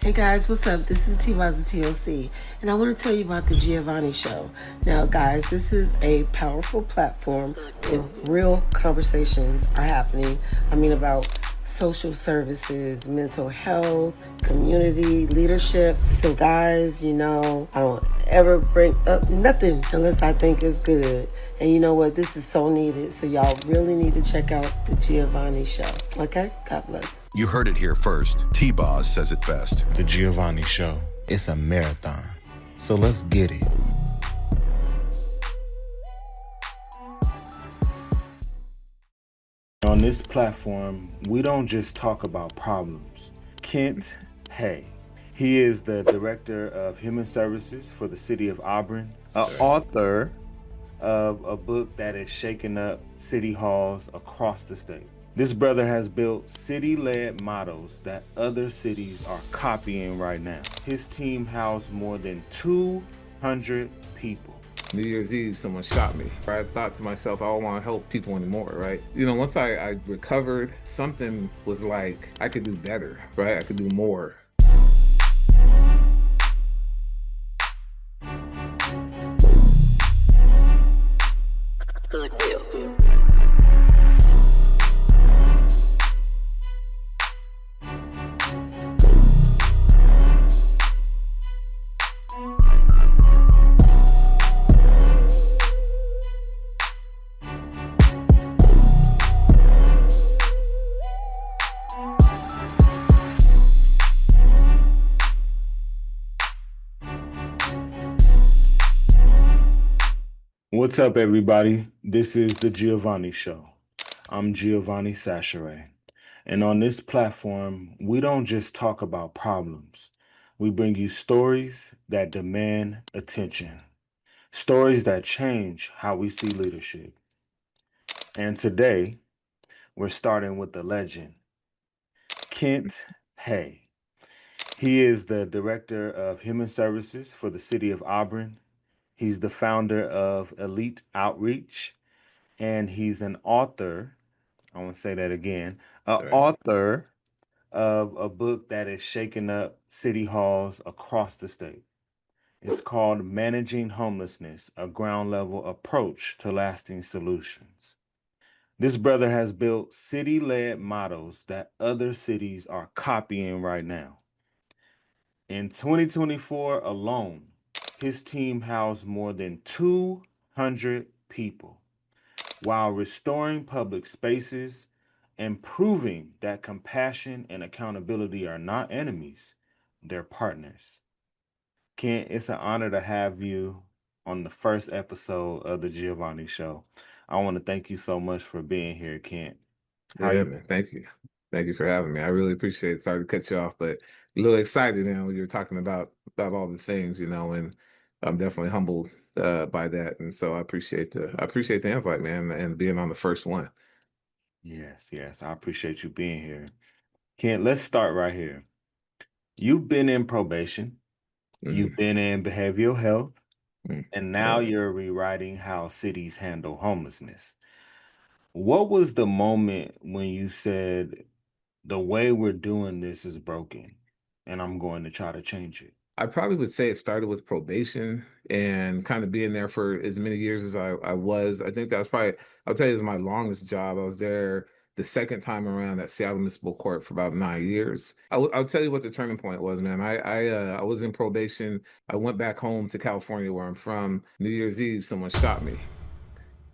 Hey guys, what's up? This is T-Waz the TOC, and I want to tell you about the Giovanne Show. Now guys, this is a powerful platform where real conversations are happening. About social services, mental health, community, leadership. So guys, I don't ever bring up nothing unless I think it's good. And you know what? This is so needed. So y'all really need to check out the Giovanne Show. Okay? God bless. You heard it here first. T-Boz says it best. The Giovanne Show. It's a marathon. So let's get it. On this platform, we don't just talk about problems. Kent Hay. He is the Director of Human Services for the City of Auburn, an author of a book that is shaking up city halls across the state. This brother has built city-led models that other cities are copying right now. His team housed more than 200 people. New Year's Eve, someone shot me. I thought to myself, I don't want to help people anymore, right? Once I recovered, something was like, I could do better, right? I could do more. What's up, everybody? This is the Giovanne Show. I'm Giovanne Schachere. And on this platform, we don't just talk about problems. We bring you stories that demand attention. Stories that change how we see leadership. And today, we're starting with the legend, Kent Hay. He is the Director of Human Services for the City of Auburn. He's the founder of Elite Outreach, and he's an author, I want to say that again, author of a book that is shaking up city halls across the state. It's called Managing Homelessness, a ground level approach to lasting solutions. This brother has built city-led models that other cities are copying right now. In 2024 alone, his team housed more than 200 people while restoring public spaces and proving that compassion and accountability are not enemies, they're partners. Kent, it's an honor to have you on the first episode of the Giovanne Show. I want to thank you so much for being here, Kent. Man, thank you. Thank you for having me. I really appreciate it. Sorry to cut you off, but a little excited now when you're talking about all the things, and I'm definitely humbled by that. And so I appreciate the invite, man, and being on the first one. Yes, I appreciate you being here. Kent, let's start right here. You've been in probation, you've been in behavioral health, and now you're rewriting how cities handle homelessness. What was the moment when you said, the way we're doing this is broken, and I'm going to try to change it? I probably would say it started with probation and kind of being there for as many years as I was. I think that was probably, I'll tell you, it was my longest job. I was there the second time around at Seattle Municipal Court for about 9 years. I'll tell you what the turning point was, man. I was in probation. I went back home to California, where I'm from. New Year's Eve, someone shot me.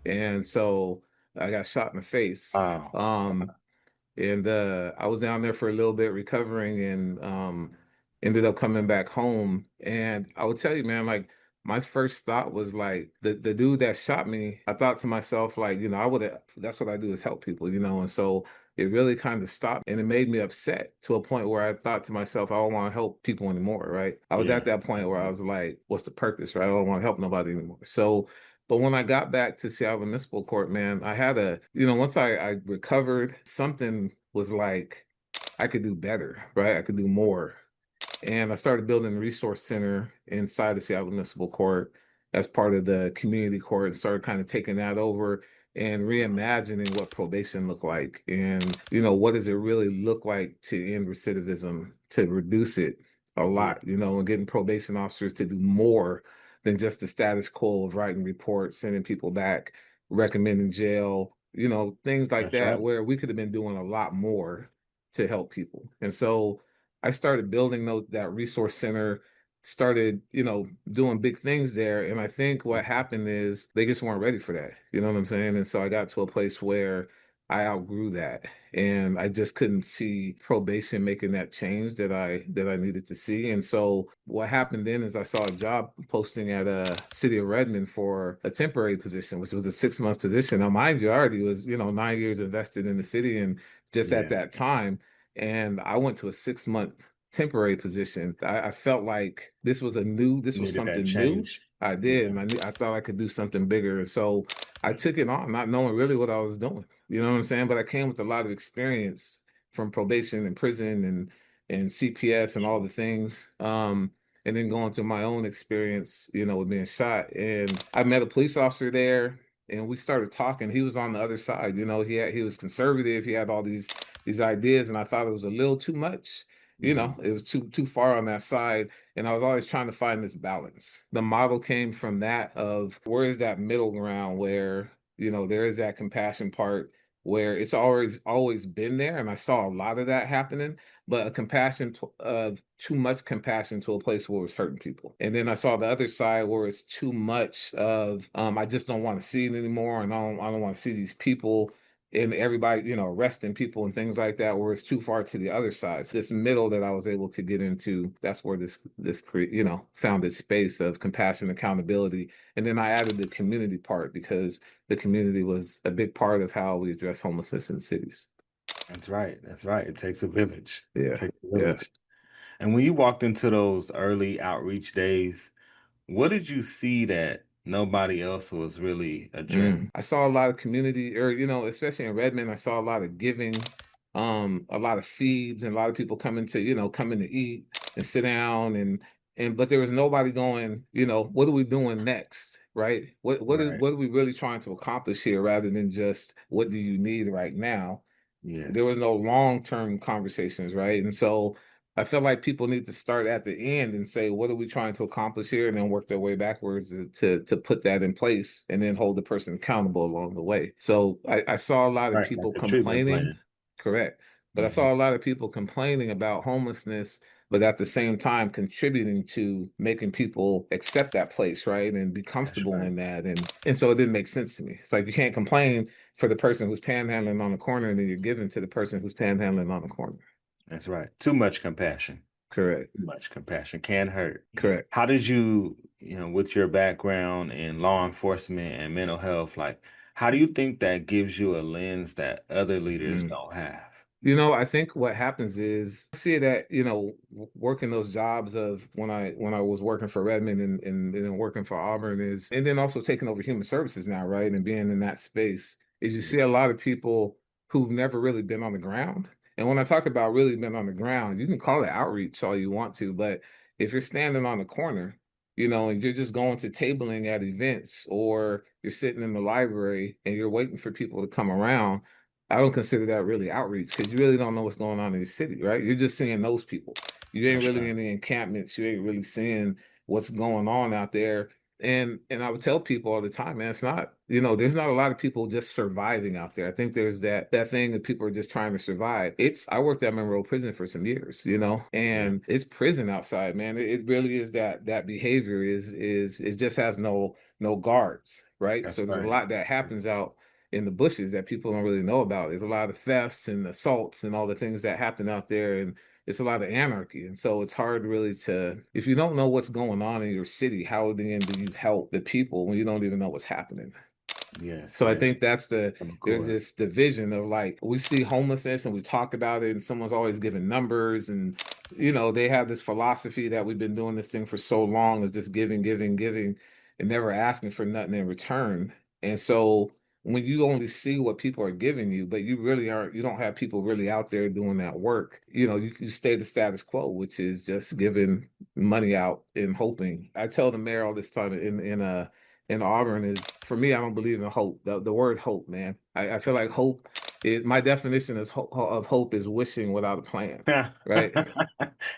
And so I got shot in the face. Wow. And I was down there for a little bit recovering, and ended up coming back home. And I would tell you, man, like, my first thought was like, the dude that shot me, I thought to myself, like, that's what I do, is help people, and so it really kind of stopped, and it made me upset to a point where I thought to myself, I don't want to help people anymore, right? I was at that point where I was like, what's the purpose, right? I don't want to help nobody anymore. So, but when I got back to Seattle Municipal Court, man, I had once I recovered, something was like, I could do better, right? I could do more. And I started building a resource center inside the Seattle Municipal Court as part of the community court, and started kind of taking that over and reimagining what probation looked like. And, what does it really look like to end recidivism, to reduce it? a Yeah, lot, you know, and getting probation officers to do more than just the status quo of writing reports, sending people back, recommending jail, you know, things like that's that, right. where we could have been doing a lot more to help people. And so I started building that resource center, started, you know, doing big things there. And I think what happened is they just weren't ready for that. You know what I'm saying? And so I got to a place where I outgrew that, and I just couldn't see probation making that change that I needed to see. And so what happened then is I saw a job posting at a City of Redmond for a temporary position, which was a 6-month position. Now, mind you, I already was, you know, 9 years invested in the city, and just at Yeah, that time, and I went to a 6-month temporary position. I felt like this you was needed that something new. change. I did, Yeah, and I thought I could do something bigger. And so I took it on, not knowing really what I was doing. You know what I'm saying? But I came with a lot of experience from probation and prison and CPS and all sure. the things. And then going through my own experience, you know, with being shot. And I met a police officer there, and we started talking. He was on the other side, you know, he was conservative, he had all these ideas, and I thought it was a little too much. You Hmm. know, it was too far on that side. And I was always trying to find this balance. The model came from that of where is that middle ground where, you know, there is that compassion part where it's always been there, and I saw a lot of that happening, but a compassion of too much compassion to a place where it's hurting people. And then I saw the other side where it's too much of I just don't want to see it anymore, and I don't want to see these people and everybody, you know, arresting people and things like that, where it's too far to the other side. So this middle that I was able to get into, that's where you know, found this space of compassion, accountability. And then I added the community part because the community was a big part of how we address homelessness in cities. That's right. That's right. It takes a village. It Yeah. takes a Yeah. village. And when you walked into those early outreach days, what did you see that nobody else was really addressing? I saw a lot of community, or you know, especially in Redmond, I saw a lot of giving, a lot of feeds, and a lot of people coming to, you know, coming to eat and sit down, and but there was nobody going, you know, what are we doing next, right? Right. What are we really trying to accomplish here, rather than just what do you need right now? There Yes. was no long-term conversations, right? And so I feel like people need to start at the end and say, what are we trying to accomplish here? And then work their way backwards to put that in place and then hold the person accountable along the way. So I saw a lot of Right. Like people a treatment complaining, plan. correct. But I Hmm. saw a lot of people complaining about homelessness, but at the same time contributing to making people accept that place, right? And be That's comfortable right. in that. And so it didn't make sense to me. It's like you can't complain for the person who's panhandling on the corner, and then you're giving to the person who's panhandling on the corner. That's right. Too much compassion. Correct. Too much compassion can hurt. Correct. How did you, with your background in law enforcement and mental health, like, how do you think that gives you a lens that other leaders Mm. don't have? You know, I think what happens is I see that, you know, working those jobs of when I was working for Redmond and then working for Auburn is, and then also taking over human services now, right? And being in that space is you see a lot of people who've never really been on the ground. And when I talk about really been on the ground, you can call it outreach all you want to, but if you're standing on the corner, you know, and you're just going to tabling at events, or you're sitting in the library and you're waiting for people to come around, I don't consider that really outreach, because you really don't know what's going on in your city, right? You're just seeing those people. You ain't That's really right. in the encampments. You ain't really seeing what's going on out there. And I would tell people all the time, man, it's not, you know, there's not a lot of people just surviving out there. I think there's that thing that people are just trying to survive. I worked at Monroe Prison for some years, you know, Yeah. and it's prison outside, man. It really is that behavior is it just has no guards, right? That's So there's a right. lot that happens out in the bushes that people don't really know about. There's a lot of thefts and assaults and all the things that happen out there, and it's a lot of anarchy. And so it's hard really to, if you don't know what's going on in your city, how then do you help the people when you don't even know what's happening? Yes. So I Yes. think Of there's course. this division of, like, we see homelessness and we talk about it, and someone's always giving numbers, and you know, they have this philosophy that we've been doing this thing for so long of just giving, giving, giving, and never asking for nothing in return. And so when you only see what people are giving you, but you don't have people really out there doing that work, you know, you stay the status quo, which is just giving money out and hoping. I tell the mayor all this time in Auburn is, for me, I don't believe in hope. The word hope, man. I feel like hope My definition of hope is wishing without a plan, right?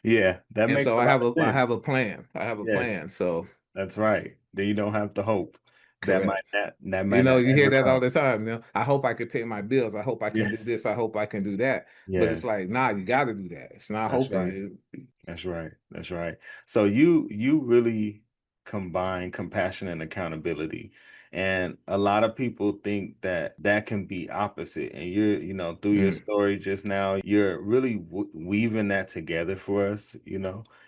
Yeah, that And makes so a lot of I have sense. a plan. I have a Yes, plan. So that's right. Then you don't have to hope. correct. That You might know, not you hear ever that all come. the time. You know, I hope I could pay my bills. I hope I can do Yes, this. I hope I can do that. But it's yes, like, nah, you got to do that. It's not that's right. hoping. That's right. That's right. So you really combine compassion and accountability. And a lot of people think that that can be opposite. And through your Mm, story just now, you're really weaving that together for us,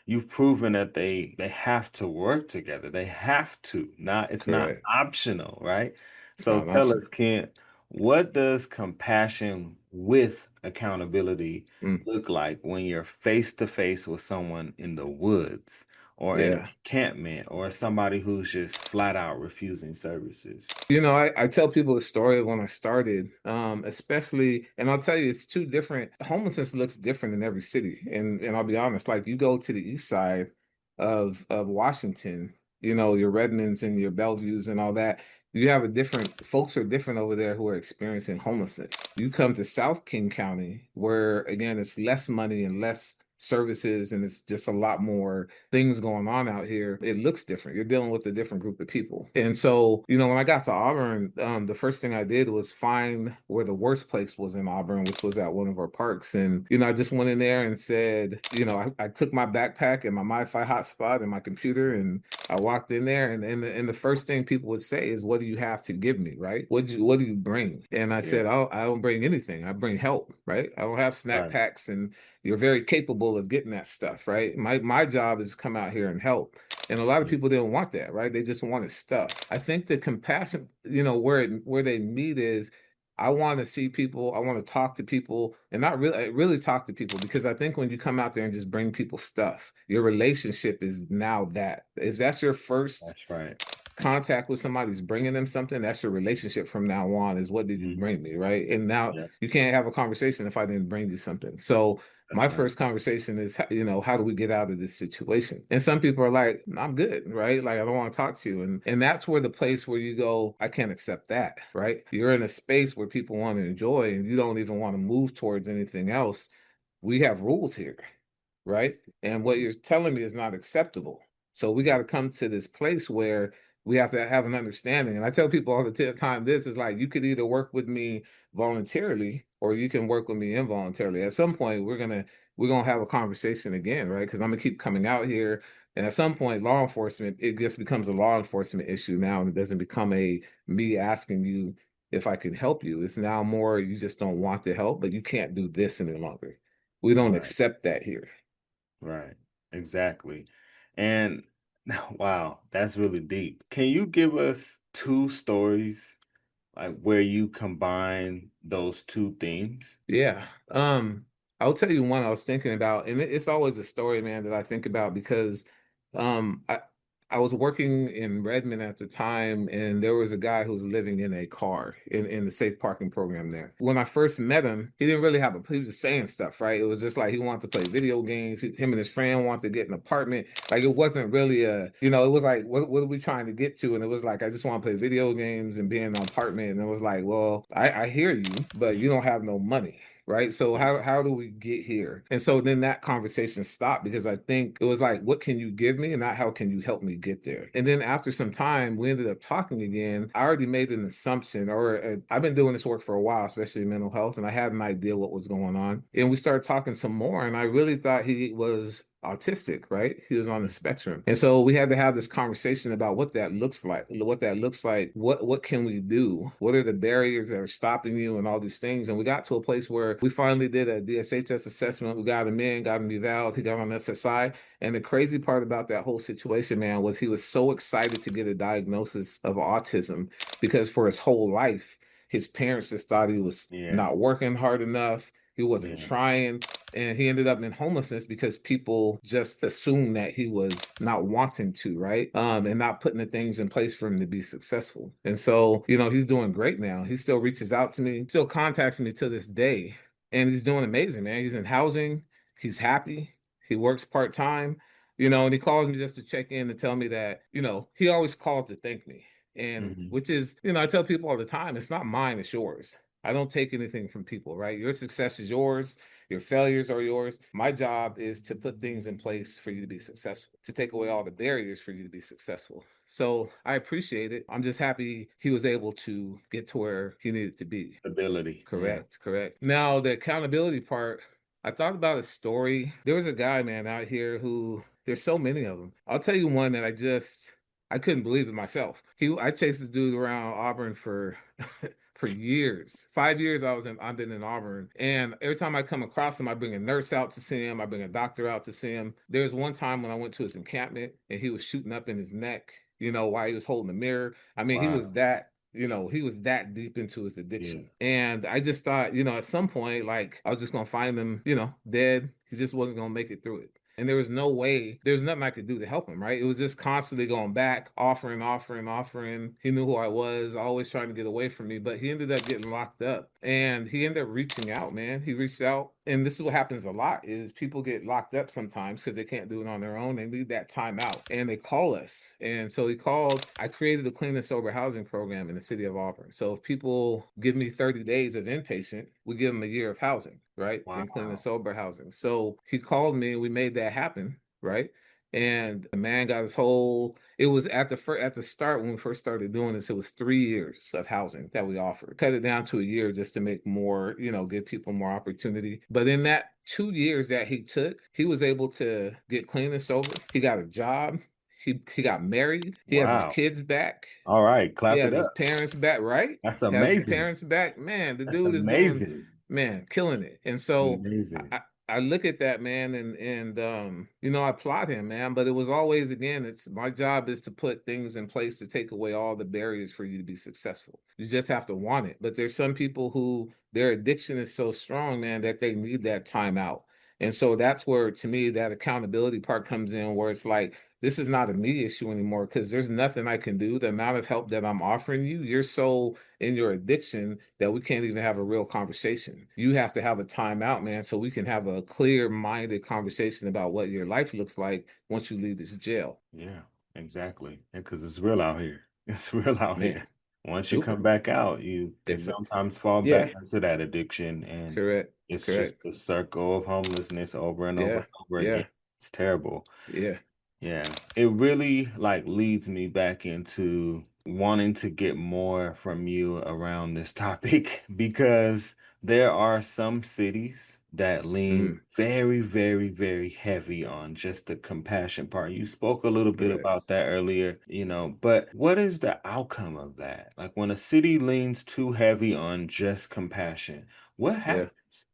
You've proven that they have to work together. They have to. Not It's not correct. optional, right? It's So not an tell option. us, Kent, what does compassion with accountability Mm, look like when you're face to face with someone in the woods or in an yeah. encampment or somebody who's just flat out refusing services? You know, I tell people the story of when I started, especially, and I'll tell you, it's two different. Homelessness looks different in every city, and I'll be honest. Like you go to the east side of Washington, you know, your Redmonds and your Bellevues and all that. You have a different folks are different over there who are experiencing homelessness. You come to South King County, where again it's less money and less services, and it's just a lot more things going on out here. It looks different. You're dealing with a different group of people. And so, you know, when I got to Auburn, the first thing I did was find where the worst place was in Auburn, which was at one of our parks. And, you know, I just went in there and said, you know, I took my backpack and my MiFi hotspot and my computer, and I walked in there, and the first thing people would say is, "What do you have to give me?" Right? What do you bring? And I Yeah, said, I don't bring anything. I bring help. Right? I don't have snack right. packs, and you're very capable of getting that stuff. Right? My job is to come out here and help. And a lot of Yeah, people didn't want that, right? They just wanted stuff. I think the compassion, you know, where they meet is I want to see people, I want to talk to people and not really talk to people, because I think when you come out there and just bring people stuff, your relationship is now that. If that's your first that's right. contact with somebody who's bringing them something, that's your relationship from now on, is what did you Mhm. bring me, right? And now Yeah, you can't have a conversation if I didn't bring you something. So my that's right. first conversation is, you know, how do we get out of this situation? And some people are like, I'm good, right? Like, I don't want to talk to you. And that's where the place where you go, I can't accept that, right? You're in a space where people want to enjoy and you don't even want to move towards anything else. We have rules here, right? And what you're telling me is not acceptable. So we got to come to this place where we have to have an understanding. And I tell people all the time, this is like, you could either work with me voluntarily or you can work with me involuntarily. At some point, we're gonna have a conversation again, right? Because I'm gonna keep coming out here. And at some point, law enforcement, it just becomes a law enforcement issue now, and it doesn't become a me asking you if I can help you. It's now more you just don't want to help, but you can't do this any longer. We don't Right, accept that here. right. Exactly. And wow, that's really deep. Can you give us two stories like where you combine those two themes? Yeah. I'll tell you one I was thinking about, and it's always a story, man, that I think about because um I I was working in Redmond at the time, and there was a guy who was living in a car in the safe parking program there. When I first met him, he didn't really have he was just saying stuff, right? It was just like he wanted to play video games. Him and his friend wanted to get an apartment. Like it wasn't really you know, it was like, what are we trying to get to? And it was like, I just want to play video games and be in an apartment. And it was like, well, I hear you, but you don't have no money. Right. So Yes. how do we get here? And so then that conversation stopped because I think it was like, what can you give me? And not how can you help me get there? And then after some time, we ended up talking again. I already made an assumption, or I've been doing this work for a while, especially mental health, and I had an idea what was going on. And we started talking some more, and I really thought he was autistic, right? He was on the spectrum. And so we had to have this conversation about what that looks like, what can we do? What are the barriers that are stopping you and all these things? And we got to a place where we finally did a DSHS assessment. We got him in, got him eval, he got on SSI. And the crazy part about that whole situation, man, was he was so excited to get a diagnosis of autism because for his whole life, his parents just thought he was Yeah, not working hard enough. He wasn't yeah, trying, and he ended up in homelessness because people just assumed that he was not wanting to, right? And not putting the things in place for him to be successful. And so, you know, he's doing great now. He still reaches out to me, still contacts me to this day, and he's doing amazing, man. He's in housing, he's happy, he works part-time, you know, and he calls me just to check in and tell me that, you know, he always calls to thank me. And hmm which is, you know, I tell people all the time, it's not mine, it's yours. I don't take anything from people, right? Your success is yours. Your failures are yours. My job is to put things in place for you to be successful, to take away all the barriers for you to be successful. So I appreciate it. I'm just happy he was able to get to where he needed to be. Ability. Yeah. Correct. Now, the accountability part, I thought about a story. There was a guy, man, out here who, there's so many of them. I'll tell you one that I couldn't believe it myself. I chased this dude around Auburn for for years. 5 years I've been in Auburn. And every time I come across him, I bring a nurse out to see him. I bring a doctor out to see him. There was one time when I went to his encampment and he was shooting up in his neck, while he was holding the mirror. I mean, Wow. he was that deep into his Yeah. addiction. And I just thought, at some point, like, I was just going to find him, dead. He just wasn't going to make it through it. And there was no way, there's nothing I could do to help him, right? It was just constantly going back, offering. He knew who I was, always trying to get away from me, but he ended up getting locked up. And he ended up reaching out, man. He reached out. And this is what happens a lot is people get locked up sometimes because they can't do it on their own. They need that time out. And they call us. And so he called. I created a clean and sober housing program in the city of Auburn. So if people give me 30 days of inpatient, we give them a year of housing, right? Wow. In clean and sober housing. So he called me and we made that happen, right? And the man got his whole. It was at the start when we first started doing this. It was 3 years of housing that we offered. Cut it down to a year just to make more, give people more opportunity. But in that 2 years that he took, he was able to get clean and sober. He got a job. He got married. He has his Wow. kids back. All right. He Clap has it his up. parents back, right? That's Has his amazing. parents back. Man, the That's dude is doing, amazing. man, killing it. And so Amazing. I look at that, man, and I applaud him, man. But it was always, again, it's my job is to put things in place to take away all the barriers for you to be successful. You just have to want it. But there's some people who their addiction is so strong, man, that they need that time out. And so that's where, to me, that accountability part comes in, where it's like, this is not a me issue anymore because there's nothing I can do. The amount of help that I'm offering you, you're so in your addiction that we can't even have a real conversation. You have to have a timeout, man, so we can have a clear-minded conversation about what your life looks like once you leave this jail. Yeah, exactly. Because it's real out here. It's real out Man, here. Once you come super. back out, you can Exa- sometimes fall yeah, back into that addiction, and correct, it's just correct. the circle of homelessness over and over Yeah, and over again. yeah, It's terrible. yeah, Yeah, it really like leads me back into wanting to get more from you around this topic because there are some cities that lean mm, very, very, very heavy on just the compassion part. You spoke a little bit correct. about that earlier, but what is the outcome of that? Like when a city leans too heavy on just compassion, what Yeah. happens?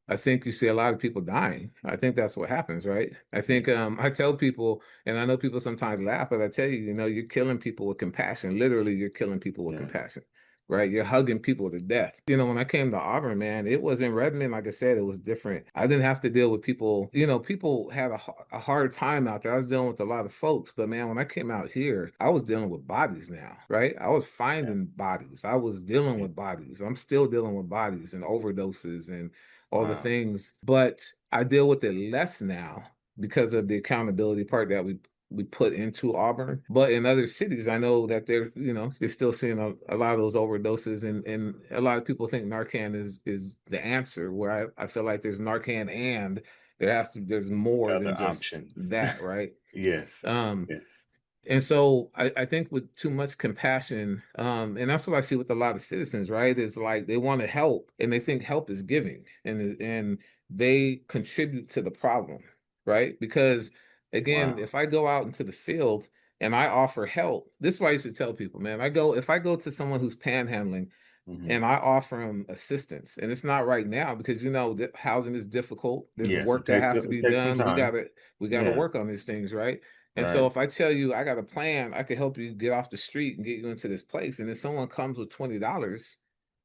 I think you see a lot of people dying. I think that's what happens, right? I Yeah, think I tell people, and I know people sometimes laugh, but I tell you, you're killing people with compassion. Literally, you're killing people with yeah, compassion, right? You're hugging people to death. When I came to Auburn, man, it was in Redmond, like I said, it was different. I didn't have to deal with people, people had a hard time out there. I was dealing with a lot of folks, but man, when I came out here, I was dealing with bodies now, right? I was yeah, finding bodies. I was dealing yeah. with bodies. I'm still dealing with bodies and overdoses and all the Wow. things, but I deal with it less now because of the accountability part that we put into Auburn. But in other cities, I know that you're still seeing a lot of those overdoses, and a lot of people think Narcan is the answer. Where I feel like there's Narcan, and there's more Other than just options. that, right? Yes. Um, Yes. and so I think with too much compassion, and that's what I see with a lot of citizens, right? Is like they want to help and they think help is giving and they contribute to the problem, right? Because again, Wow. if I go out into the field and I offer help, this is why I used to tell people, man, if I go to someone who's panhandling Hmm. and I offer them assistance. And it's not right now because that housing is difficult. There's Yes, work that has to it be takes some done. time. We gotta Yeah. work on these things, right? And so Right. if I tell you I got a plan, I could help you get off the street and get you into this place. And if someone comes with $20,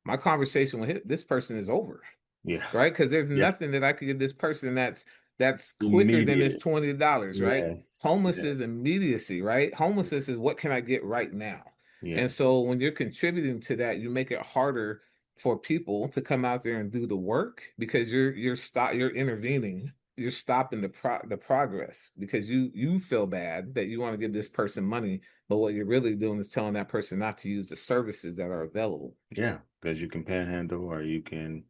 my conversation with this person is over, Yeah. right? Because there's Yeah. nothing that I could give this person that's quicker than this Immediate. $20, right? Yes. Homeless Yes. is immediacy, right? Homelessness is what can I get right now? And Yes. so when you're contributing to that, you make it harder for people to come out there and do the work because you're intervening. you're stopping the progress because you feel bad that you want to give this person money, but what you're really doing is telling that person not to use the services that are available. Yeah, because you can panhandle or you can,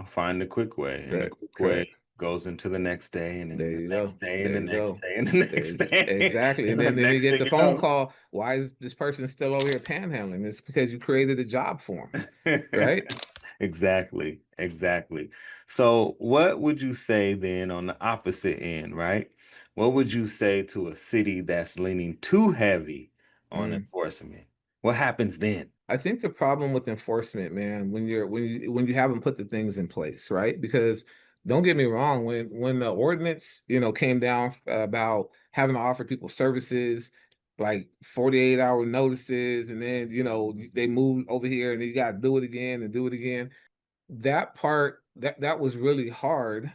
find the quick way. And the Correct. quick way Correct. goes into the next day and then There the you next go. day and There the you next go. day and the next day. Exactly. And And the then you next get thing the you phone know. call. Why is this person still over here panhandling? It's because you created a job for them, right? Exactly, exactly. So, what would you say then on the opposite end, right? What would you say to a city that's leaning too heavy on Mm. enforcement? What happens then? I think the problem with enforcement, man, when you haven't put the things in place, right? Because don't get me wrong, when the ordinance, came down about having to offer people services like 48-hour notices, and then, they moved over here and you got to do it again and do it again. That part that was really hard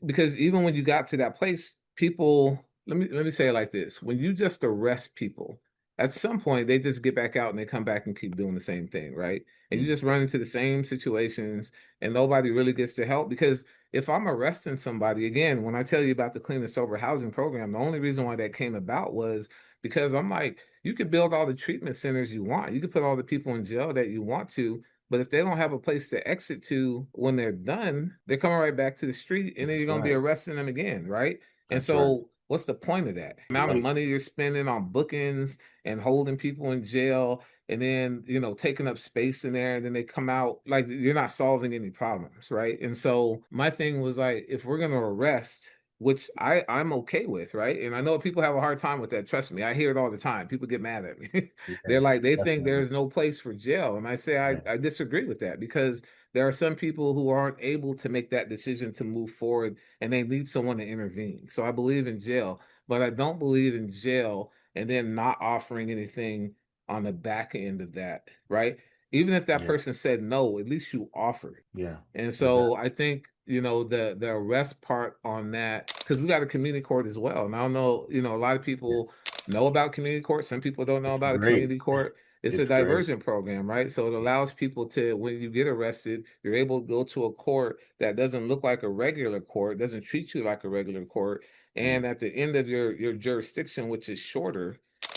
because even when you got to that place, people, let me say it like this: when you just arrest people, at some point they just get back out and they come back and keep doing the same thing, right? And you Mm, just run into the same situations and nobody really gets to help because if I'm arresting somebody, again, when I tell you about the clean and sober housing program, the only reason why that came about was because I'm like, you could build all the treatment centers you want, you could put all the people in jail that you want to, but if they don't have a place to exit to when they're done, they're coming right back to the street and then you're that's going to be right. arresting them again, right? And That's right. so, what's the point of that? You're Amount of right. money you're spending on bookings and holding people in jail and then, taking up space in there and then they come out like you're not solving any problems, right? And so, my thing was like, if we're going to arrest, which I'm okay with, right? And I know people have a hard time with that. Trust me, I hear it all the time. People get mad at me. They're Yes, like, they think definitely. there's no place for jail. And I say, I Yes. disagree with that because there are some people who aren't able to make that decision to move forward and they need someone to intervene. So I believe in jail, but I don't believe in jail and then not offering anything on the back end of that, right? Even if that Yeah. person said no, at least you offered. Yeah. And so Exactly. I think, the arrest part on that, because we got a community court as well. And I don't know, a lot of people Yes. know about community court. Some people don't know It's about a great. community court. It's a It's great. diversion program, right? So it Yes. allows people to, when you get arrested, you're able to go to a court that doesn't look like a regular court, doesn't treat you like a regular court. Mm, And at the end of your jurisdiction, which is shorter,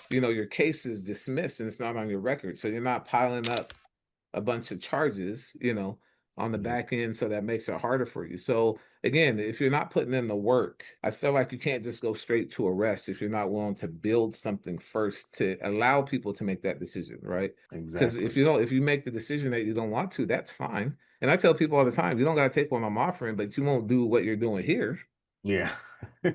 your case is dismissed and it's not on your record. So you're not piling up a bunch of charges, on the yeah. back end. So that makes it harder for you. So again, if you're not putting in the work, I feel like you can't just go straight to arrest if you're not willing to build something first to allow people to make that decision, right? Because Exactly. if you make the decision that you don't want to, that's fine. And I tell people all the time, you don't got to take what I'm offering, but you won't do what you're doing here, Yeah.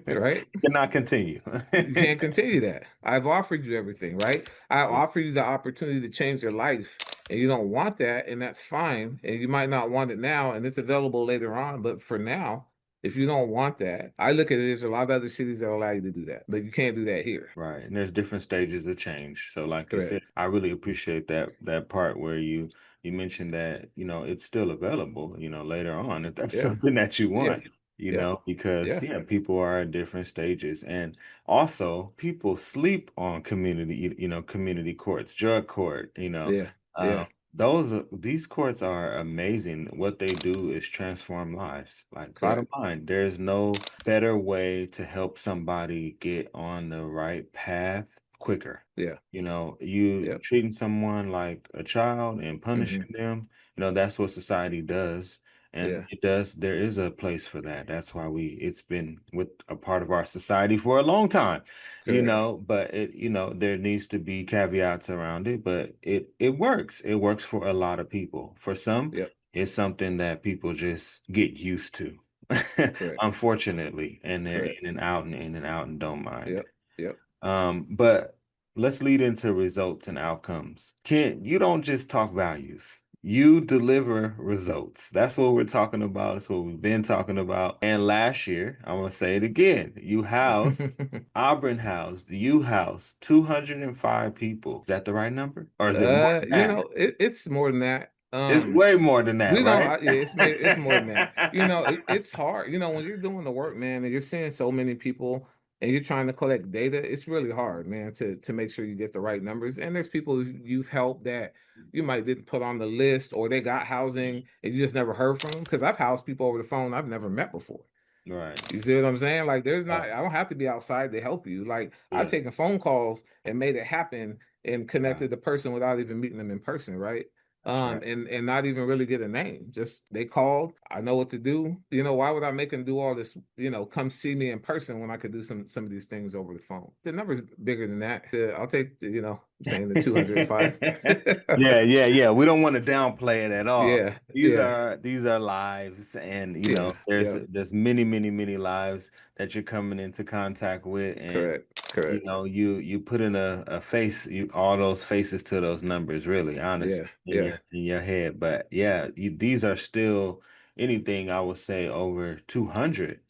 right? Cannot continue. You can't continue that. I've offered you everything, right? I Yeah. offered you the opportunity to change your life, and you don't want that, and that's fine. And you might not want it now, and it's available later on. But for now, if you don't want that, I look at it as a lot of other cities that allow you to do that, but you can't do that here. Right. And there's different stages of change. So like you Correct. said, I really appreciate that part where you mentioned that, it's still available, later on if that's Yeah. something that you Yeah. want, Yeah. because Yeah. yeah, people are at different stages. And also people sleep on community courts, drug court, Yeah. um, Yeah. these courts are amazing. What they do is transform lives. Like bottom Correct. line, there's no better way to help somebody get on the right path quicker. Yeah. You Yep. treating someone like a child and Hmm. punishing them, that's what society does. And Yeah. there is a place for that. That's why it's been with a part of our society for a long time, Correct. but there needs to be caveats around it, but it works. It works for a lot of people. For some, Yep. it's something that people just get used to, Correct. unfortunately, and they're Correct. in and out and don't mind. Yep. Yep. But let's lead into results and outcomes. Kent, you don't just talk values. You deliver results. That's what we're talking about. That's what we've been talking about. And last year, I'm gonna say it again. You housed 205 people. Is that the right number? Or is it more than that? It's more than that. It's way more than that, We don't. right? Yeah, it's more than that. It's hard. When you're doing the work, man, and you're seeing so many people, and you're trying to collect data. It's really hard, man, to make sure you get the right numbers. And there's people you've helped that you might didn't put on the list, or they got housing and you just never heard from them. Because I've housed people over the phone I've never met before. Right. You see what I'm saying? Like, there's not, Right. I don't have to be outside to help you. Like, I've Yeah. taken phone calls and made it happen and Wow. connected the person without even meeting them in person, right? That's right. And not even really get a name. Just they called. I know what to do. You know, why would I make them do all this? You know, come see me in person when I could do some of these things over the phone. The number's bigger than that. I'll take the, I'm saying the 205. Yeah, yeah, yeah. We don't want to downplay it at all. Yeah, These yeah, are these are lives, and yeah, yeah. there's many, many, many lives that you're coming into contact with, and Correct, correct. you put in a face, all those faces to those numbers, really, honestly, Yeah, yeah, in your head. But yeah, these are still anything I would say over 200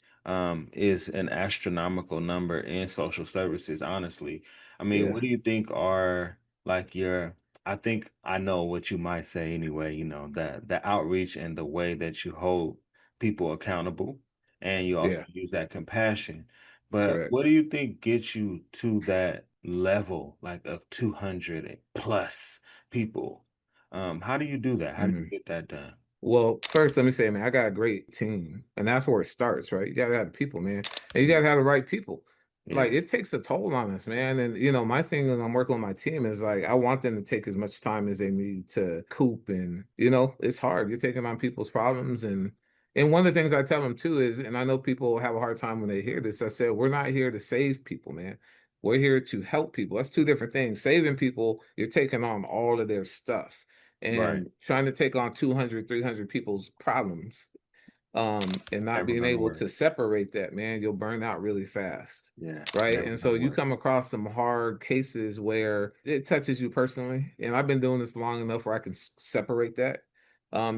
is an astronomical number in social services, honestly. I mean, yeah, what do you think are like your I think I know what you might say anyway, the outreach and the way that you hold people accountable and you also yeah. use that compassion. But Correct. what do you think gets you to that level, like of 200 plus people? How do you do that? How do you Mhm. get that done? Well, first, let me say, man, I got a great team, and that's where it starts, right? You gotta have the people, man, and you Yeah. gotta have the right people. Like, it Yes. takes a toll on us, man. And my thing when I'm working with my team is like I want them to take as much time as they need to coop, and it's hard. You're taking on people's problems, and one of the things I tell them too is, and I know people have a hard time when they hear this. I said, we're not here to save people, man. We're here to help people. That's two different things. Saving people, you're taking on all of their stuff Right. and trying to take on 200, 300 people's problems, and not Never being gonna able work. to separate that, man, you'll burn out really fast. Yeah. Right. Never And so gonna you work. come across some hard cases where it touches you personally. And I've been doing this long enough where I can separate that,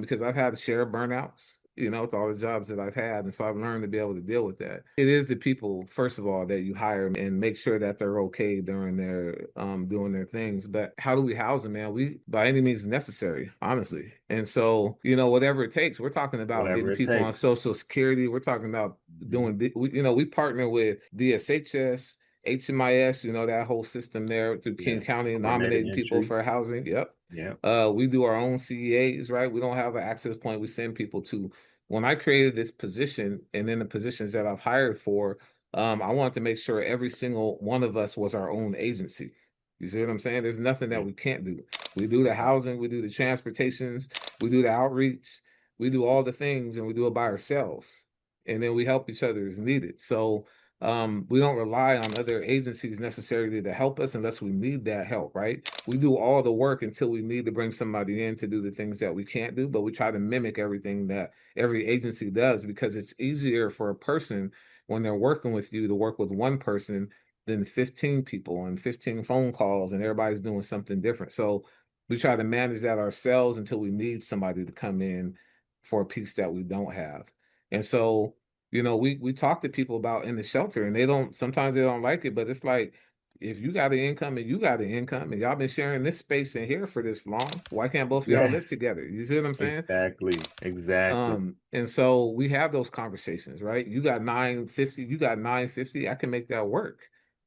because I've had to share burnouts, with all the jobs that I've had. And so I've learned to be able to deal with that. It is the people, first of all, that you hire and make sure that they're okay during their doing their things. But how do we house them, man? We by any means necessary, honestly. And so, whatever it takes, we're talking about Whatever getting it people on takes. Social Security. We're talking about Mhm. doing, we partner with DSHS, HMIS, that whole system there through King Yes. County, Coordinated nominating people entry. for housing. Yep. Yep. We do our own CEAs, right? We don't have an access point we send people to. When I created this position and then the positions that I've hired for, I wanted to make sure every single one of us was our own agency. You see what I'm saying? There's nothing that Yeah. we can't do. We do the housing, we do the transportations, we do the outreach, we do all the things, and we do it by ourselves. And then we help each other as needed. So we don't rely on other agencies necessarily to help us unless we need that help, right? We do all the work until we need to bring somebody in to do the things that we can't do, but we try to mimic everything that every agency does because it's easier for a person when they're working with you to work with one person than 15 people and 15 phone calls and everybody's doing something different. So we try to manage that ourselves until we need somebody to come in for a piece that we don't have. And so we talk to people about in the shelter and sometimes they don't like it, but it's like, if you got an income and you got an income and y'all been sharing this space in here for this long, why can't both of y'all live Yes. together? You see what I'm saying? Exactly. Exactly. And so we have those conversations, right? You got 950, you got 950, I can make that work.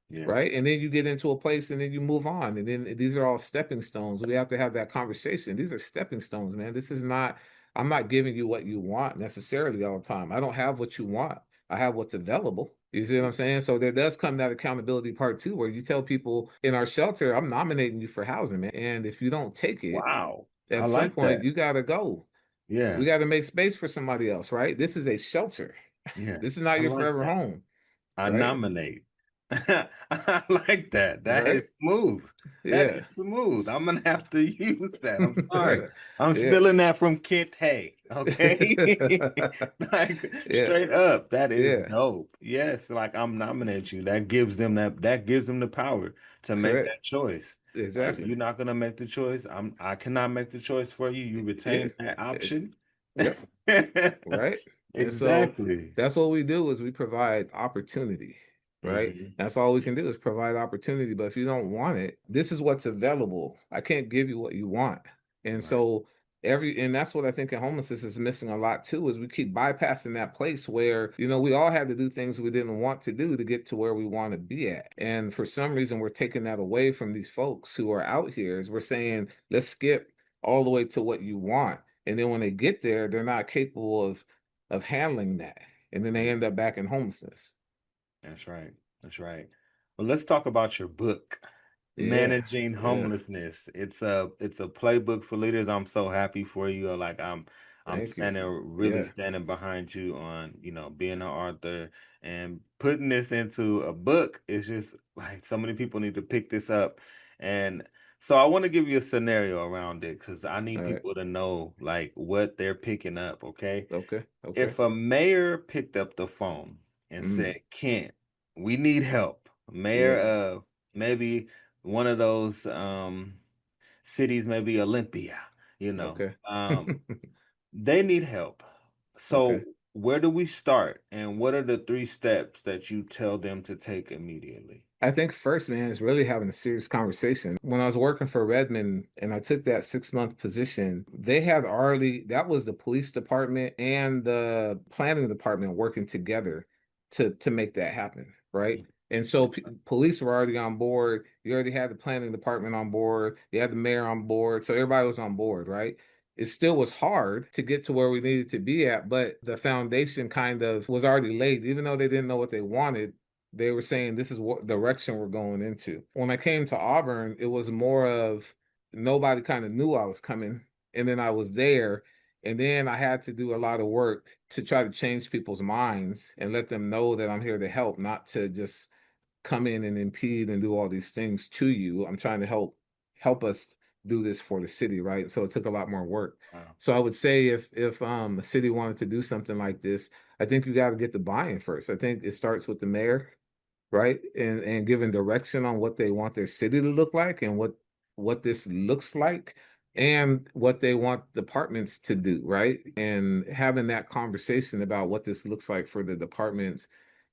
Yeah. Right. And then you get into a place and then you move on. And then these are all stepping stones. We have to have that conversation. These are stepping stones, man. I'm not giving you what you want necessarily all the time. I don't have what you want. I have what's available. You see what I'm saying? So there does come that accountability part too, where you tell people in our shelter, I'm nominating you for housing, man. And if you don't take it, Wow. I at some like point that. you gotta go. We Yeah. got to make space for somebody else, right? This is a shelter. Yeah. This is not I your like forever that. home, I right? nominate. I like that. That Right? is smooth. That Yeah. is smooth. I'm gonna have to use that. I'm sorry. I'm Yeah. stealing that from Kent Hay. Okay. Like Yeah. straight up. That is Yeah. dope. Yes, like I'm nominating you. That gives them the power to make Correct. that choice. If Exactly. you're not gonna make the choice, I cannot make the choice for you. You Yeah. retain that option. Yep. Right. And so Exactly. that's what we do is we provide opportunity, right? Hmm. That's all we can do is provide opportunity. But if you don't want it, this is what's available. I can't give you what you want. And Right. so and that's what I think in homelessness is missing a lot too, is we keep bypassing that place where, we all had to do things we didn't want to do to get to where we want to be at. And for some reason we're taking that away from these folks who are out here is we're saying, let's skip all the way to what you want. And then when they get there, they're not capable of handling that. and then they end up back in homelessness. That's right. That's right. Well, let's talk about your book, Yeah, Managing yeah. Homelessness. It's a playbook for leaders. I'm so happy for you. Like I'm Thank you. standing really Yeah, standing behind you on, being an author and putting this into a book. It's just like so many people need to pick this up. And so I want to give you a scenario around it because I all need right. people to know like what they're picking up, okay? Okay, okay. If a mayor picked up the phone and Mm, said, Kent, we need help, mayor yeah, of maybe one of those cities, maybe Olympia, okay. they need help. So Okay. where do we start? And what are the 3 steps that you tell them to take immediately? I think first, man, is really having a serious conversation. When I was working for Redmond and I took that 6-month position, they had already, that was the police department and the planning department working together to make that happen, right? Mm. And so Okay. police were already on board. You already had the planning department on board. You had the mayor on board. So everybody was on board, right? It still was hard to get to where we needed to be at, but the foundation kind of was already laid. Even though they didn't know what they wanted, they were saying this is what direction we're going into. When I came to Auburn, it was more of nobody kind of knew I was coming. And then I was there. And then I had to do a lot of work to try to change people's minds and let them know that I'm here to help, not to just come in and impede and do all these things to you. I'm trying to help us do this for the city, right? So it took a lot more work. Wow. So I would say if a city wanted to do something like this, I think you got to get the buy-in first. I think it starts with the mayor, right? And giving direction on what they want their city to look like and what this looks like and what they want departments to do, right? And having that conversation about what this looks like for the departments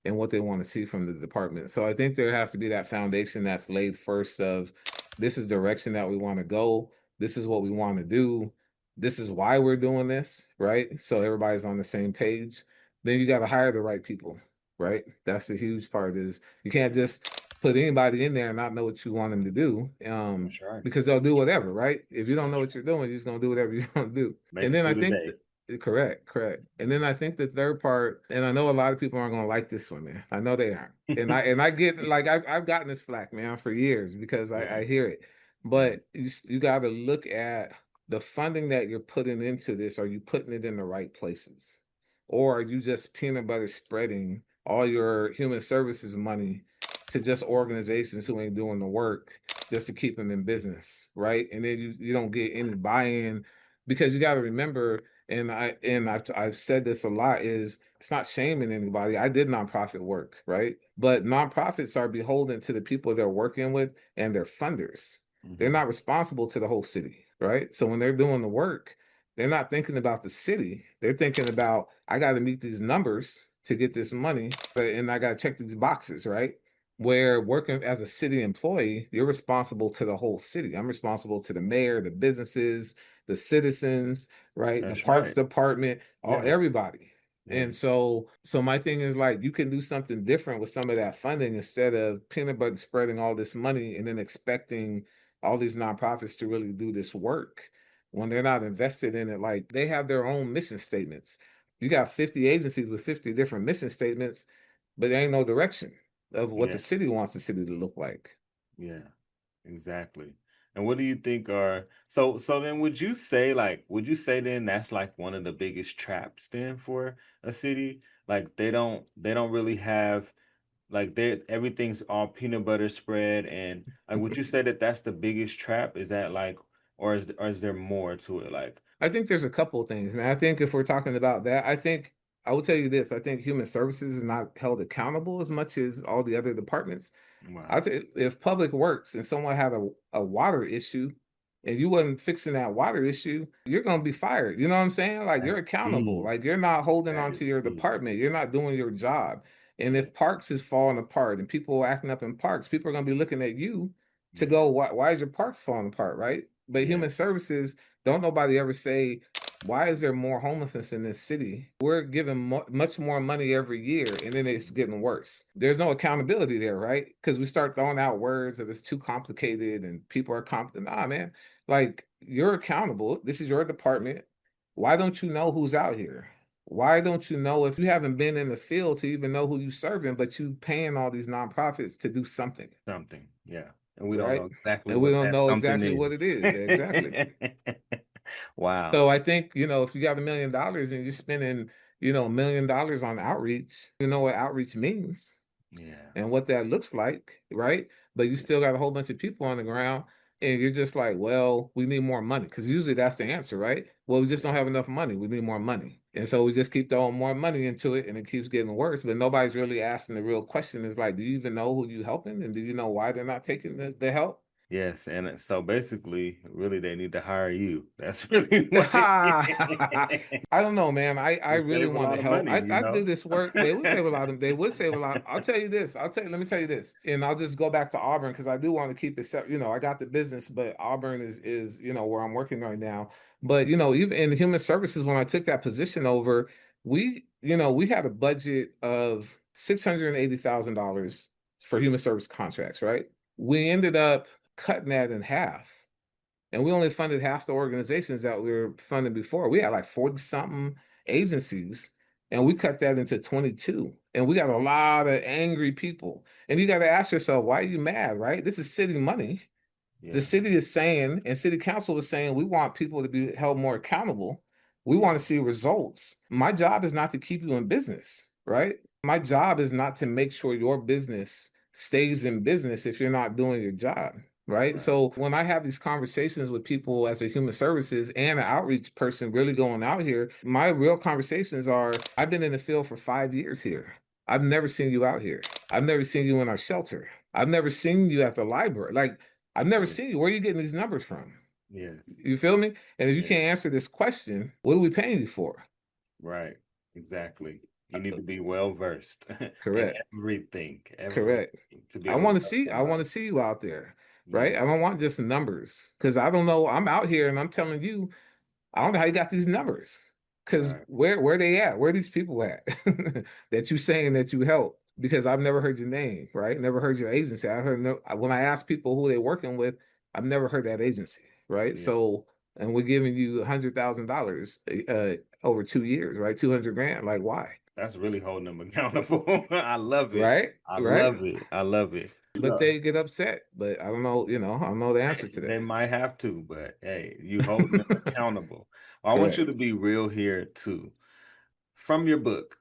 and what they want to see from the department. So I think there has to be that foundation that's laid first of this is direction that we want to go. This is what we want to do. This is why we're doing this, right? So everybody's on the same page. Then you got to hire the right people, right? That's the huge part is you can't just put anybody in there and not know what you want them to do. That's right. Because they'll do whatever, right? If you don't know That's what right. you're doing, you're just gonna do whatever you're gonna do. Make And it then I through the think day. that correct, correct. And then I think the third part, and I know a lot of people aren't gonna like this one, man. I know they aren't. And I get like I've gotten this flack, man, for years because Yeah. I hear it. Yeah. But you got to look at the funding that you're putting into this. Are you putting it in the right places? Or are you just peanut butter spreading all your human services money to just organizations who ain't doing the work just to keep them in business, right? And then you don't get any buy-in because you got to remember, and I've said this a lot, is it's not shaming anybody. I did nonprofit work, right? But nonprofits are beholden to the people they're working with and their funders. They're Hmm. not responsible to the whole city, right? So when they're doing the work, they're not thinking about the city. They're thinking about, I got to meet these numbers to get this money, and I got to check these boxes, right? Where working as a city employee, you're responsible to the whole city. I'm responsible to the mayor, the businesses, the citizens, right? The That's parks right. department, all Yeah. everybody. Yeah. And so my thing is like you can do something different with some of that funding instead of peanut butter spreading all this money and then expecting all these nonprofits to really do this work when they're not invested in it. Like they have their own mission statements. You got 50 agencies with 50 different mission statements, but there ain't no direction of what the Yeah. city wants the city to look like. Yeah. Exactly. And what do you think are so then would you say then that's like one of the biggest traps then for a city? Like they don't really have like they everything's all peanut butter spread and like would you say that that's the biggest trap? Is that like or is there more to it? Like I think there's a couple of things, man. I think if we're talking about that, I think I will tell you this. I think human services is not held accountable as much as all the other departments. wow. I'll tell you, if public works and someone had a water issue and you wasn't fixing that water issue, you're gonna be fired. You know what I'm saying? Like you're That's accountable. deep. Like you're not holding That on is to your deep. department. You're not doing your job. And Yeah. if parks is falling apart and people are acting up in parks, people are gonna be looking at you to Yeah. go, why is your parks falling apart, right? But Yeah. human services, don't nobody ever say, why is there more homelessness in this city? We're giving much more money every year, and then it's getting worse. There's no accountability there, right? Because we start throwing out words that it's too complicated and people are competent. Nah, man, like you're accountable. This is your department. Why don't you know who's out here? Why don't you know if you haven't been in the field to even know who you serving, but you paying all these nonprofits to do something, Something, yeah. And we don't right? know exactly And we what don't that know something exactly what is. it is. Exactly. Wow. So I think, if you got $1 million and you're spending, $1 million on outreach, you know what outreach means Yeah. and what that looks like, right? But you Yeah. still got a whole bunch of people on the ground and you're just like, well, we need more money. Because usually that's the answer, right? Well, we just don't have enough money. We need more money. And so we just keep throwing more money into it and it keeps getting worse. But nobody's really asking the real question is like, do you even know who you helping? And do you know why they're not taking the help? Yes, and so basically, really, they need to hire you. That's really what I don't know, man. I you really save a want to lot of help. money, I do this work. They would save a lot of. They would save a lot. I'll tell you this. Let me tell you this, and I'll just go back to Auburn because I do want to keep it separate. I got the business, but Auburn is where I'm working right now. But even in human services, when I took that position over, we had a budget of $680,000 for human service contracts. Right. We ended up cutting that in half. And we only funded half the organizations that we were funding before. We had like 40 something agencies, and we cut that into 22. And we got a lot of angry people. And you got to ask yourself, why are you mad, right? This is city money. The Yeah, city is saying, and city council is saying, we want people to be held more accountable. We yeah, want to see results. My job is not to keep you in business, right? My job is not to make sure your business stays in business if you're not doing your job, right? right. So when I have these conversations with people as a human services and an outreach person really going out here, my real conversations are, I've been in the field for 5 years here. I've never seen you out here. I've never seen you in our shelter. I've never seen you at the library. Like, I've never Yeah, seen you. Where are you getting these numbers from? yes, You feel me? And if you yeah, can't answer this question, what are we paying you for? right. Exactly. You need to be well versed in Correct. everything Correct. to be I able to want to help see, I want somebody. to see you out there, right? Yeah, I don't want just numbers because I don't know. I'm out here and I'm telling you, I don't know how you got these numbers. Because right. where they at? Where are these people at that you saying that you help? Because I've never heard your name, right? Never heard your agency. I heard no, when I ask people who they working with, I've never heard that agency, right? Yeah, So, and we're giving you $100,000 over 2 years, right? 200 grand. Like, why? that's really holding them accountable. I love it. Right? I Right? love it. I love it. But they get upset. But I don't know, I don't know the answer to that. They might have to, but hey, you holding them accountable. I want you Correct. to be real here too. From your book,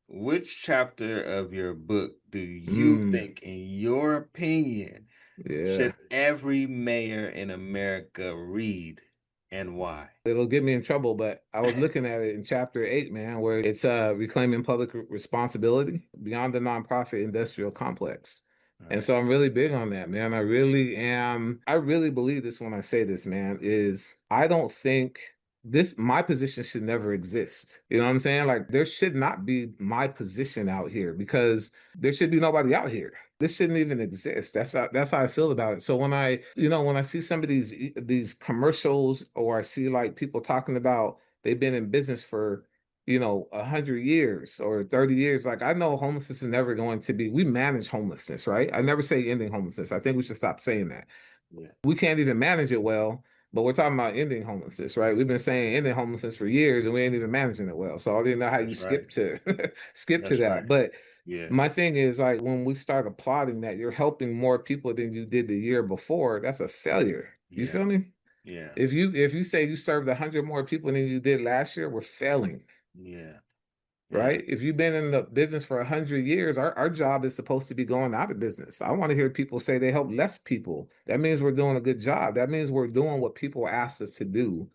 which chapter of your book do you Mm, think, in your opinion, yeah. should every mayor in America read and why? It'll get me in trouble, but I was looking at it in chapter 8, man, where it's reclaiming public responsibility beyond the nonprofit industrial complex. All And right. so I'm really big on that, man. I really am. I really believe this when I say this, man, is I don't think my position should never exist. You know what I'm saying? Like there should not be my position out here because there should be nobody out here. This shouldn't even exist. That's how I feel about it. So when I see some of these commercials or I see like people talking about they've been in business for 100 years or 30 years, like I know homelessness is never going to be. We manage homelessness, right? I never say ending homelessness. I think we should stop saying that. Yeah, We can't even manage it well, but we're talking about ending homelessness, right? We've been saying ending homelessness for years and we ain't even managing it well. So I didn't know how you that's right. skip to skip to That's that. right. But Yeah. my thing is like when we start applauding that you're helping more people than you did the year before, that's a failure. You Yeah. feel me? Yeah. If you say you served 100 more people than you did last year, we're failing, Yeah. Yeah. right? If you've been in the business for 100 years, our job is supposed to be going out of business. I want to hear people say they help less people. That means we're doing a good job. That means we're doing what people asked us to do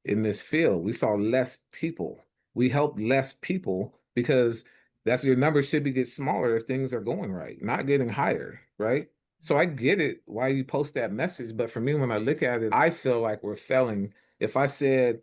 in this field. We saw less people. We helped less people because that's your numbers should be get smaller if things are going right, not getting higher, right? So I get it why you post that message, but for me, when I look at it, I feel like we're failing. If I said,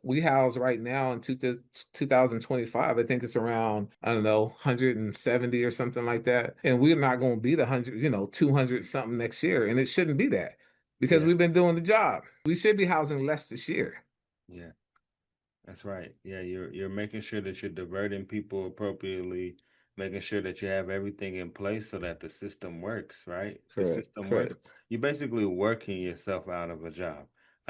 we house right now in 2025, I think it's around, I don't know, 170 or something like that. And we're not going to be the 100, 200 something next year. And it shouldn't be that because Yeah. we've been doing the job. We should be housing less this year. Yeah. That's right. Yeah, you're making sure that you're diverting people appropriately, making sure that you have everything in place so that the system works, right? The Correct. system works. Correct. You're basically working yourself out of a job.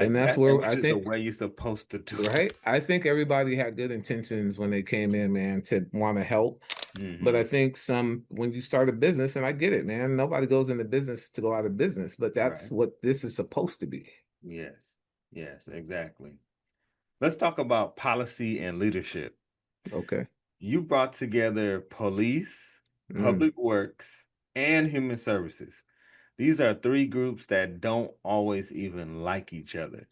And that's and where which I is the think, way you're supposed to do right? I think everybody had good intentions when they came in, man, to want to help. it. But I think when you start a business, and I get it, man, nobody goes into business to go out of business, but that's Right. what this is supposed to be. Yes. Yes, exactly. Let's talk about policy and leadership. Okay. You brought together police, Mm. public works, and human services. These are three groups that don't always even like each other.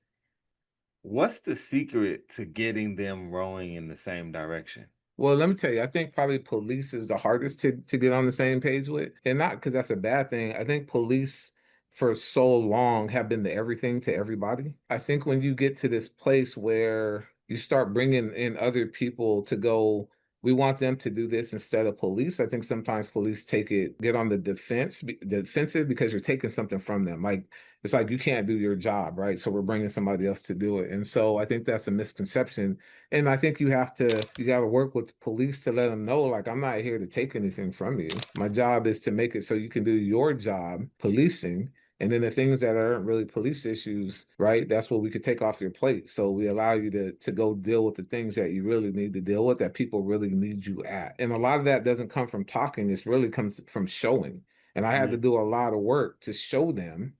What's the secret to getting them rowing in the same direction? Well, let me tell you, I think probably police is the hardest to get on the same page with. And not because that's a bad thing. I think police for so long have been the everything to everybody. I think when you get to this place where you start bringing in other people to go, we want them to do this instead of police. I think sometimes police get on the defensive because you're taking something from them. Like it's like you can't do your job, right? So we're bringing somebody else to do it. And so I think that's a misconception, and I think you got to work with the police to let them know, like, I'm not here to take anything from you. My job is to make it so you can do your job policing. And then the things that aren't really police issues, right? That's what we could take off your plate. So we allow you to go deal with the things that you really need to deal with, that people really need you at. And a lot of that doesn't come from talking. It's really comes from showing. And I had to Mm, do a lot of work to show them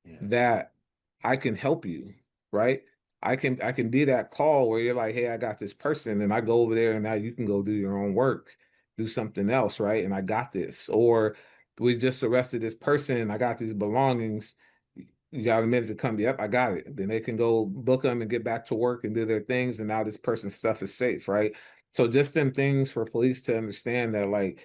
yes. that I can help you, right? I can be that call where you're like, hey, I got this person, and I go over there and now you can go do your own work, do something else, right? And I got this. Or we just arrested this person and I got these belongings. You got a minute to come? Yep, I got it. Then they can go book them and get back to work and do their things. And now this person's stuff is safe, right? So just them things for police to understand that, like,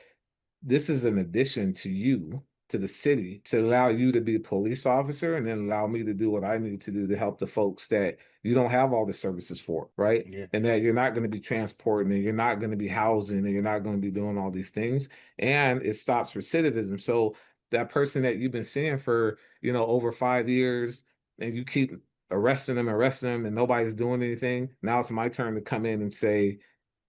this is an addition to you, to the city, to allow you to be a police officer and then allow me to do what I need to do to help the folks that you don't have all the services for, right? Yeah. And that you're not going to be transporting and you're not going to be housing and you're not going to be doing all these things. And it stops recidivism. So that person that you've been seeing for, over 5 years, and you keep arresting them, and nobody's doing anything. Now it's my turn to come in and say,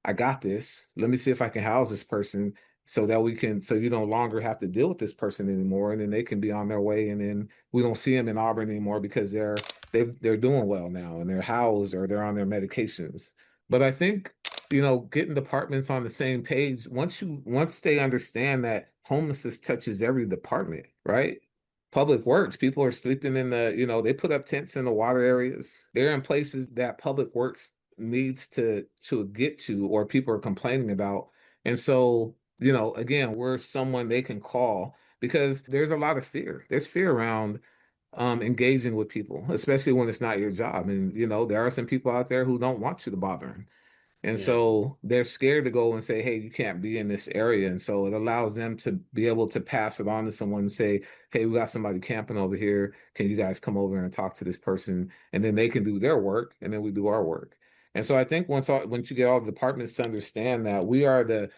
I got this. Let me see if I can house this person so that so you no longer have to deal with this person anymore. And then they can be on their way. And then we don't see them in Auburn anymore because they're doing well now and they're housed or they're on their medications. But I think, getting departments on the same page, once they understand that homelessness touches every department, right? Public works, people are sleeping they put up tents in the water areas. They're in places that public works needs to get to, or people are complaining about. And so, again, we're someone they can call because there's a lot of fear. There's fear around engaging with people, especially when it's not your job. And there are some people out there who don't want you to bother them. And Yeah. so they're scared to go and say, hey, you can't be in this area. And so it allows them to be able to pass it on to someone and say, hey, we got somebody camping over here. Can you guys come over and talk to this person? And then they can do their work and then we do our work. And so I think once you get all the departments to understand that we are the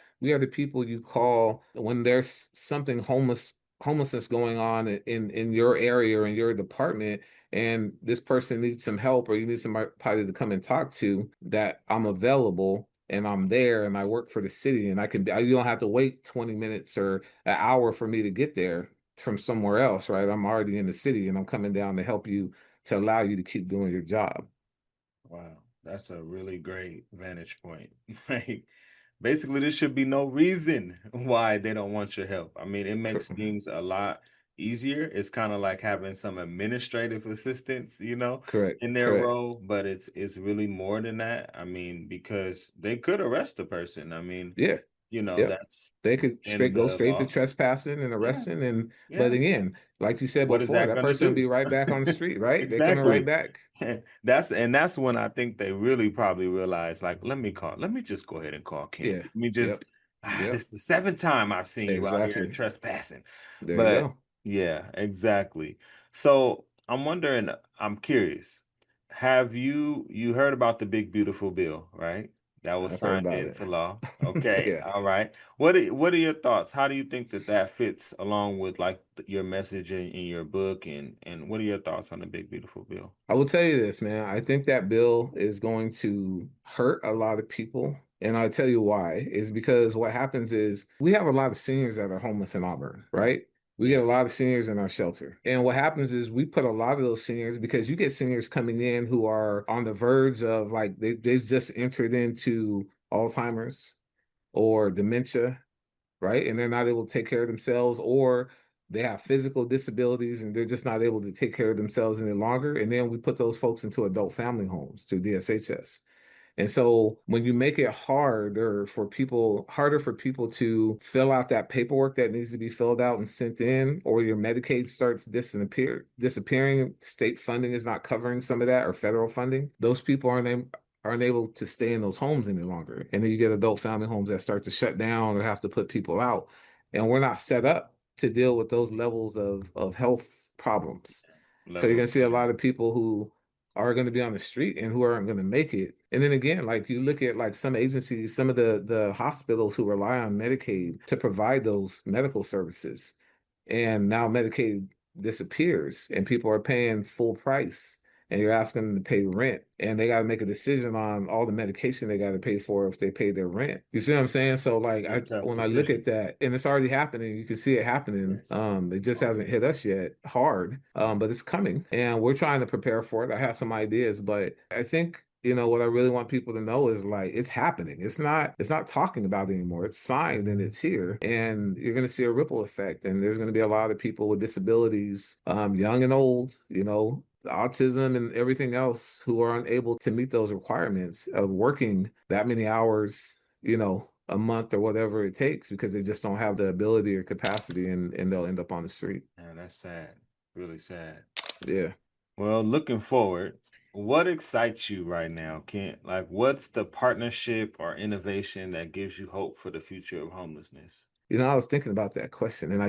people you call when there's something homelessness going on in your area or in your department, and this person needs some help or you need somebody to come and talk to, that I'm available and I'm there and I work for the city and you don't have to wait 20 minutes or an hour for me to get there from somewhere else, right? I'm already in the city and I'm coming down to help you, to allow you to keep doing your job. Wow. That's a really great vantage point. Like, basically, there should be no reason why they don't want your help. I mean, it makes things a lot easier. It's kind of like having some administrative assistance, Correct, in their correct. role, but it's really more than that. I mean, because they could arrest the person. I mean, Yeah. Yep. that's They could in go the straight to law. trespassing and Yeah, arresting. But yeah. again, like you said What is before, that that gonna person will do? be right back on the street, right? They're coming right Exactly. back. That's when I think they really probably realize, like, let me just go ahead and call Ken. Yeah. Let me just, Yep. Yep. this is the seventh time I've seen you out here Exactly. trespassing. There you But go. yeah, exactly. So I'm wondering, I'm curious, have you heard about the big beautiful bill, right? That was I've heard signed about it. into law. Okay, Yeah. all right. What are your thoughts? How do you think that fits along with like your message in your book, and what are your thoughts on the big beautiful bill? I will tell you this, man. I think that bill is going to hurt a lot of people. And I'll tell you why. Is because what happens is we have a lot of seniors that are homeless in Auburn, right? We get a lot of seniors in our shelter. And what happens is we put a lot of those seniors, because you get seniors coming in who are on the verge of, like, they've just entered into Alzheimer's or dementia, right? And they're not able to take care of themselves, or they have physical disabilities and they're just not able to take care of themselves any longer. And then we put those folks into adult family homes through DSHS. And so when you make it harder for people to fill out that paperwork that needs to be filled out and sent in, or your Medicaid starts disappearing, state funding is not covering some of that, or federal funding, those people aren't able to stay in those homes any longer. And then you get adult family homes that start to shut down or have to put people out. And we're not set up to deal with those levels of health problems. So you're Level going of to see a care. lot of people who are going to be on the street and who aren't going to make it. And then again, like, you look at like some agencies, some of the hospitals who rely on Medicaid to provide those medical services, and now Medicaid disappears and people are paying full price, and you're asking them to pay rent, and they got to make a decision on all the medication they got to pay for if they pay their rent. You see what I'm saying? So like, It's a tough when I look decision. at that, and it's already happening, you can see it happening. Yes. It just hasn't hit us yet hard, but it's coming, and we're trying to prepare for it. I have some ideas, but I think, what I really want people to know is, like, it's happening. It's not talking about it anymore. It's signed and it's here. And you're going to see a ripple effect. And there's going to be a lot of people with disabilities, young and old, autism and everything else, who are unable to meet those requirements of working that many hours, a month or whatever it takes, because they just don't have the ability or capacity, and they'll end up on the street. Man, that's sad. Really sad. Yeah. Well, looking forward, what excites you right now, Kent? Like, what's the partnership or innovation that gives you hope for the future of homelessness? I was thinking about that question, and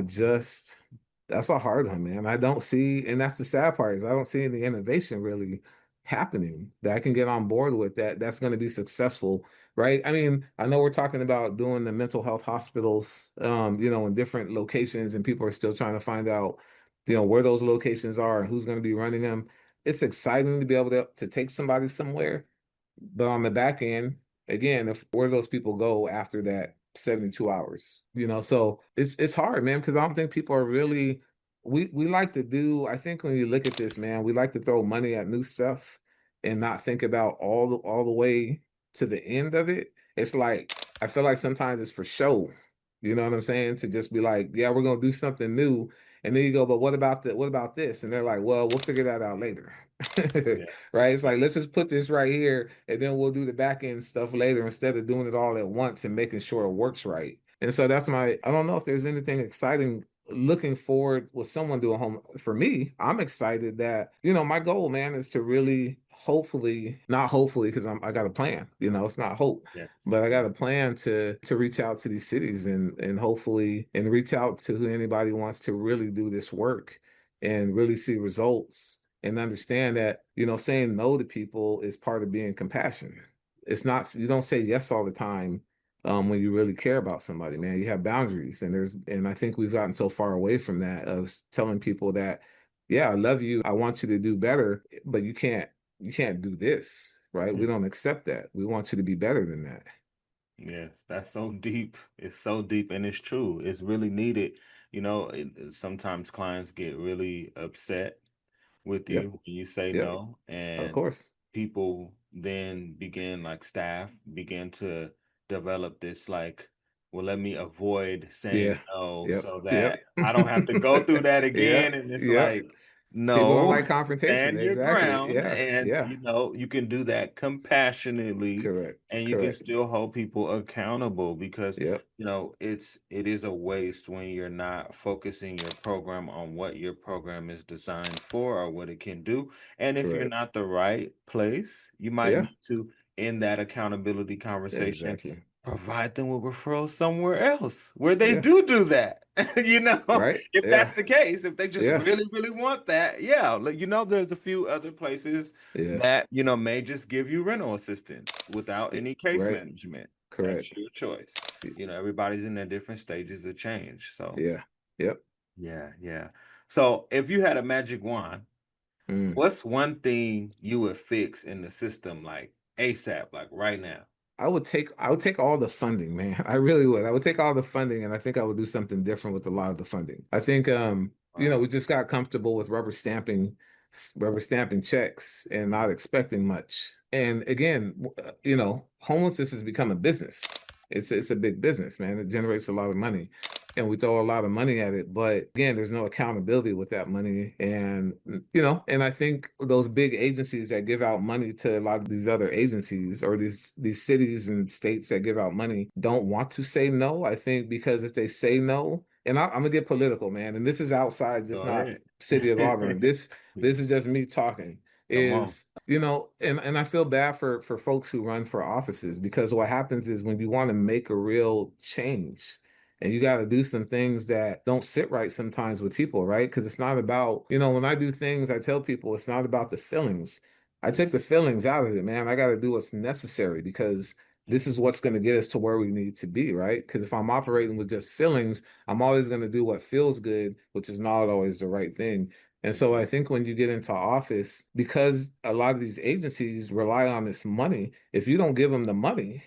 that's a hard one, man. I don't see, and that's the sad part, is I don't see any innovation really happening that I can get on board with, that's going to be successful, right? I mean, I know we're talking about doing the mental health hospitals, in different locations, and people are still trying to find out, where those locations are and who's going to be running them. It's exciting to be able to take somebody somewhere, but on the back end, again, if where those people go after that 72 hours, so it's hard, man, because I don't think people are really, we like to do, I think when you look at this, man, we like to throw money at new stuff and not think about all the way to the end of it. It's like, I feel like sometimes it's for show. You know what I'm saying? To just be like, yeah, we're gonna do something new. And then you go, but what about this? And they're like, well, we'll figure that out later. Yeah. Right? It's like, let's just put this right here, and then we'll do the back end stuff later, instead of doing it all at once and making sure it works right. And so I don't know if there's anything exciting looking forward with someone doing home. For me, I'm excited that, my goal, man, is to really, hopefully, not hopefully, because I got a plan, it's not hope, Yes. but I got a plan to reach out to these cities, and hopefully, and reach out to who anybody wants to really do this work and really see results, and understand that, saying no to people is part of being compassionate. It's not, you don't say yes all the time, when you really care about somebody, man. You have boundaries, and I think we've gotten so far away from that, of telling people that, yeah, I love you, I want you to do better, but you can't do this, right? We don't accept that. We want you to be better than that. Yes, that's so deep. It's so deep and it's true. It's really needed. Sometimes clients get really upset with Yep. you when you say Yep. no, Of and course. people then begin, like staff begin to develop this, like, well, let me avoid saying Yeah. no Yep. so Yep. that I don't have to go through that Yep. again. And it's Yep. like, People don't no, like confrontation. stand your Exactly. ground. Yeah. And Yeah. you can do that compassionately, Correct. and you can Correct. still hold people accountable, because Yep. it is a waste when you're not focusing your program on what your program is designed for or what it can do. And if you're Correct. not the right place, you might Yeah. need to, in that accountability Yeah. conversation, Exactly. provide them with referrals somewhere else where they Yeah. do that. you know, Right. if that's Yeah. the case, if they just Yeah. really, really want that, yeah, there's a few other places Yeah. that, may just give you rental assistance without any case Right. management. That's Correct. your choice. Everybody's in their different stages of change. So, Yeah. Yep. yeah, yeah. So, if you had a magic wand, Mm. what's one thing you would fix in the system, like ASAP, like right now? I would take all the funding, man. I really would. I would take all the funding, and I think I would do something different with a lot of the funding. I think we just got comfortable with rubber stamping checks and not expecting much. And again, homelessness has become a business. It's a big business, man. It generates a lot of money, and we throw a lot of money at it. But again, there's no accountability with that money. And and I think those big agencies that give out money to a lot of these other agencies, or these cities and states that give out money, don't want to say no. I think because if they say no, and I'm gonna get political, man, and this is outside, just Go not ahead. city of Auburn. This is just me talking. Come on. Is and I feel bad for folks who run for offices, because what happens is when you want to make a real change, and you got to do some things that don't sit right sometimes with people, right? Because it's not about, when I do things, I tell people it's not about the feelings. I take the feelings out of it, man. I got to do what's necessary, because this is what's going to get us to where we need to be, right? Because if I'm operating with just feelings, I'm always going to do what feels good, which is not always the right thing. And so I think when you get into office, because a lot of these agencies rely on this money, if you don't give them the money,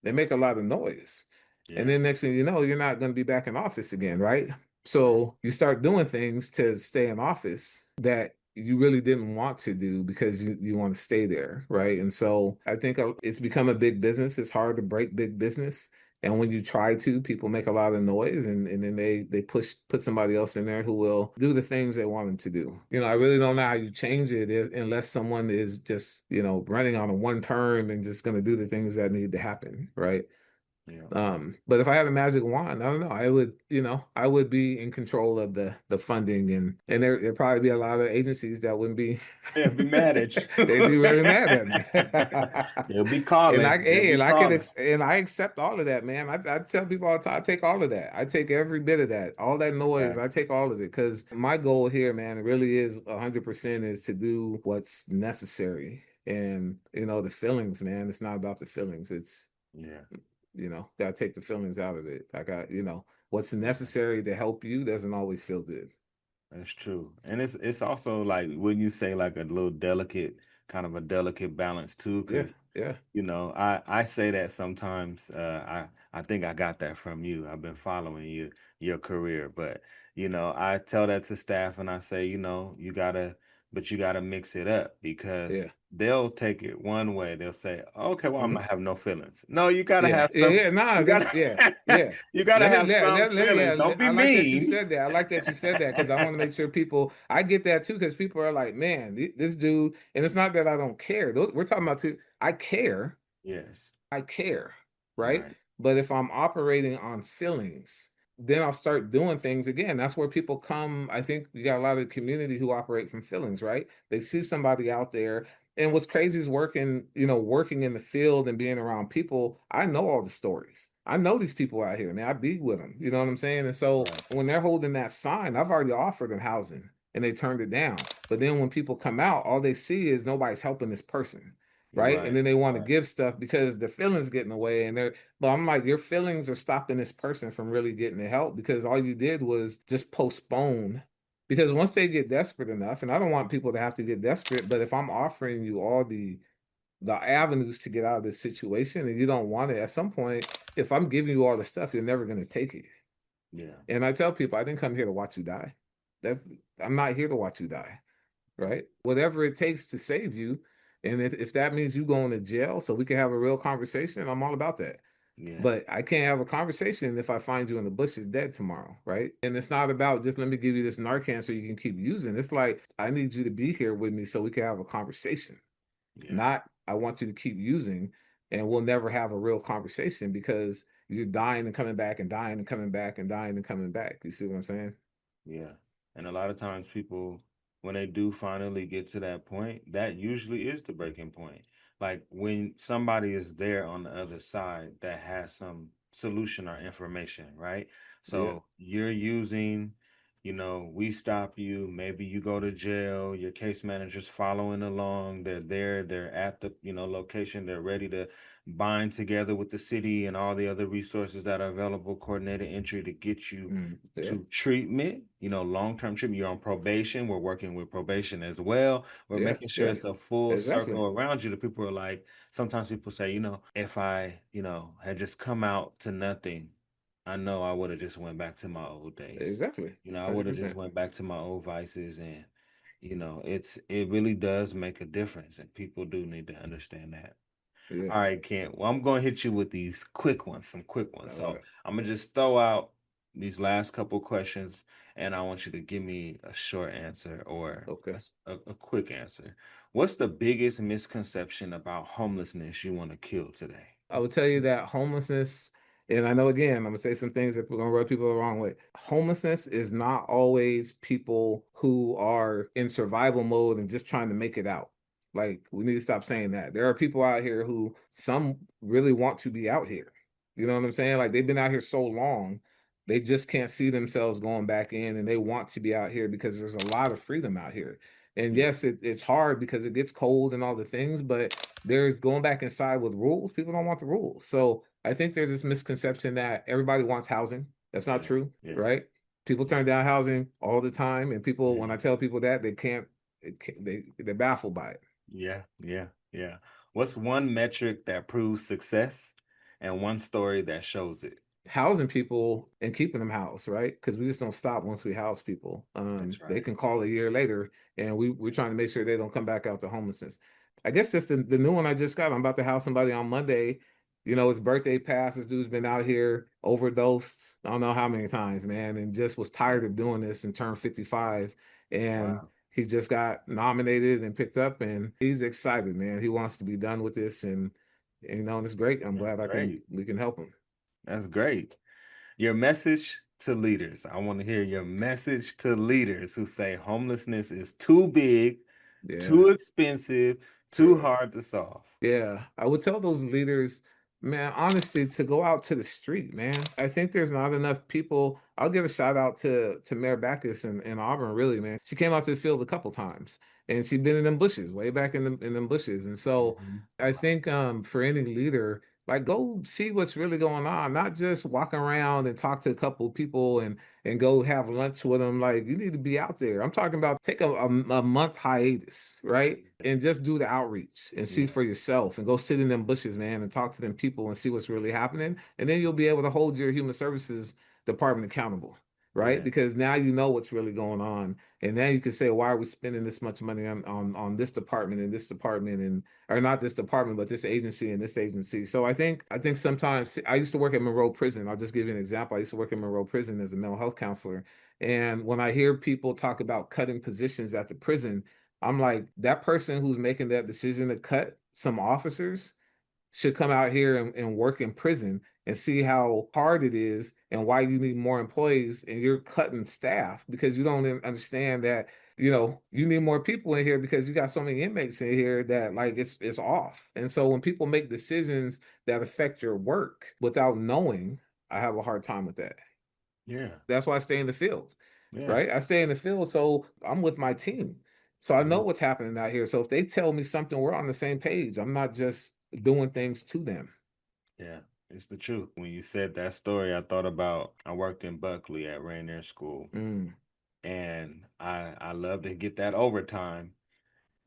they make a lot of noise. And Yeah. then next thing you know, you're not going to be back in office again, right? So you start doing things to stay in office that you really didn't want to do because you want to stay there, right? And so I think it's become a big business. It's hard to break big business. And when you try to, people make a lot of noise, and then they put somebody else in there who will do the things they want them to do. I really don't know how you change it unless someone is just, running on a one term and just going to do the things that need to happen, right? Yeah. But if I had a magic wand, I don't know, I would be in control of the funding, and there'd probably be a lot of agencies that wouldn't be They'll be mad at they'd be really mad at me. They'll be And I calling. They'll hey, be and I calling. and I accept all of that, man. I tell people all the time, I take all of that. I take every bit of that, all that noise. Right. I take all of it, because my goal here, man, it really is 100% is to do what's necessary. And the feelings, man, it's not about the feelings. It's Yeah. gotta take the feelings out of it. I got, what's necessary to help you doesn't always feel good. That's true. And it's also like when you say like a little delicate, kind of a delicate balance too, Yeah, because yeah. I say that sometimes. I think I got that from you. I've been following your career, but I tell that to staff and I say, but you gotta mix it up because Yeah. they'll take it one way. They'll say, okay, well, I'm Mhm. not having no feelings. No, you gotta Yeah, have yeah, some. yeah. Nah, You this, gotta yeah, yeah. you gotta have some feelings. Yeah. Don't be I like that you mean. said that. I like that you said that, because I want to make sure people. I get that too, because people are like, man, this dude, and it's not that I don't care. We're talking about two. I care. Yes. I care, right? Right. But if I'm operating on feelings, then I'll start doing things again. That's where people come. I think you got a lot of the community who operate from feelings, right? They see somebody out there. And what's crazy is working in the field and being around people. I know all the stories. I know these people out here, man. I be with them. You know what I'm saying? And so Right. when they're holding that sign, I've already offered them housing and they turned it down. But then when people come out, all they see is nobody's helping this person, right? And Right. then they want to Right. give stuff because the feelings get in the way, but I'm like, your feelings are stopping this person from really getting the help, because all you did was just postpone. Because once they get desperate enough, and I don't want people to have to get desperate, but if I'm offering you all the avenues to get out of this situation and you don't want it, at some point, if I'm giving you all the stuff, you're never going to take it. Yeah. And I tell people, I didn't come here to watch you die. That I'm not here to watch you die, right? Whatever it takes to save you. And if that means you going to jail so we can have a real conversation, I'm all about that. Yeah. But I can't have a conversation if I find you in the bushes dead tomorrow, right? And it's not about just let me give you this Narcan so you can keep using. It's like, I need you to be here with me so we can have a conversation. Yeah. Not, I want you to keep using, and we'll never have a real conversation because you're dying and coming back and dying and coming back and dying and coming back. You see what I'm saying? Yeah. And a lot of times people, when they do finally get to that point, that usually is the breaking point. Like when somebody is there on the other side that has some solution or information, right? Yeah. So you're using We stop you, maybe you go to jail, your case manager's following along, they're there, they're at the, location, they're ready to bind together with the city and all the other resources that are available, coordinated entry to get you Yeah, to treatment, long-term treatment. You're on probation. We're working with probation as well. We're yeah, making sure yeah, it's a full exactly, circle around you. The people are like, sometimes people say, if I, had just come out to nothing, I know I would have just went back to my old days. exactly, I would have just 100%. went back to my old vices, and it really does make a difference, and people do need to understand that. Yeah, All right, Kent. Well, I'm going to hit you with these quick ones, some quick ones. all So right, I'm gonna just throw out these last couple questions, and I want you to give me a short answer or okay. a quick answer. What's the biggest misconception about homelessness you want to kill today? I would tell you that homelessness, and I know again, I'm gonna say some things that are gonna rub people the wrong way. Homelessness is not always people who are in survival mode and just trying to make it out. Like, we need to stop saying that. There are people out here who some really want to be out here. You know what I'm saying? Like, they've been out here so long, they just can't see themselves going back in, and they want to be out here because there's a lot of freedom out here. And Yeah, yes, it's hard because it gets cold and all the things, but there's going back inside with rules. People don't want the rules. So I think there's this misconception that everybody wants housing. That's not yeah, true, yeah, right? People yeah, turn down housing all the time, and people, when yeah, I tell people that, they're baffled by it. yeah, yeah, yeah. What's one metric that proves success, and one story that shows it? Housing people and keeping them housed, right? Because we just don't stop once we house people. That's They right. can call a year later, and we're trying to make sure they don't come back out to homelessness. I guess just the new one I just got. I'm about to house somebody on Monday. His birthday passed. This dude's been out here, overdosed. I don't know how many times, man, and just was tired of doing this and turned 55. And Wow, he just got nominated and picked up, and he's excited, man. He wants to be done with this, and it's great. I'm that's glad great. we can help him. That's great. Your message to leaders. I want to hear your message to leaders who say homelessness is too big, Yeah. too expensive, too True. hard to solve. Yeah, I would tell those leaders, man, honestly, to go out to the street, man. I think there's not enough people. I'll give a shout out to Mayor Backus in Auburn, really, man. She came out to the field a couple times, and she'd been in them bushes, way back in them bushes. And so Mhm. I think for any leader, like, go see what's really going on, not just walk around and talk to a couple of people and go have lunch with them. Like, you need to be out there. I'm talking about take a month hiatus, right? And just do the outreach and see Yeah, for yourself and go sit in them bushes, man, and talk to them people and see what's really happening. And then you'll be able to hold your human services department accountable, right? yeah, Because now you know what's really going on. And now you can say, why are we spending this much money on this department and this department and or not this department, but this agency and this agency. So I think sometimes I used to work at Monroe Prison. I'll just give you an example. I used to work at Monroe Prison as a mental health counselor. And when I hear people talk about cutting positions at the prison, I'm like, that person who's making that decision to cut some officers should come out here and work in prison and see how hard it is and why you need more employees and you're cutting staff because you don't even understand that you need more people in here because you got so many inmates in here that like it's off. And so when people make decisions that affect your work without knowing, I have a hard time with that. yeah, That's why I stay in the field, yeah, right? I stay in the field, so I'm with my team. So I know yeah, what's happening out here. So if they tell me something, we're on the same page. I'm not just doing things to them. yeah. It's the truth. When you said that story, I thought about I worked in Buckley at Rainier School, Mm, and I love to get that overtime.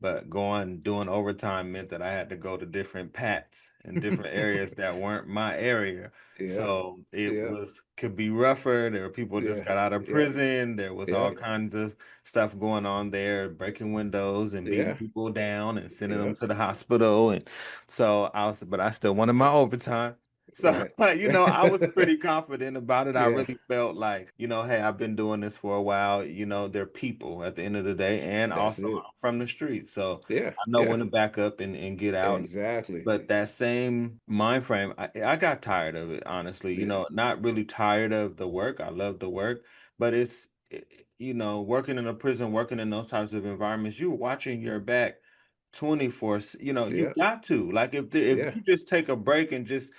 But doing overtime meant that I had to go to different pats in different areas that weren't my area. yeah, So it yeah, could be rougher. There were people just yeah, got out of yeah, prison. There was yeah, all kinds of stuff going on there, breaking windows and beating yeah, people down and sending yeah. them to the hospital. And so but I still wanted my overtime. So, Right. I was pretty confident about it. I Yeah, really felt like, hey, I've been doing this for a while. They're people at the end of the day. And that's also, it. I'm from the street. So Yeah, I know yeah, when to back up and get out. exactly. But that same mind frame, I got tired of it, honestly. Yeah, Not really tired of the work. I love the work. But working in a prison, working in those types of environments, you're watching your back 24, you Yeah. got to. Like if Yeah. you just take a break and just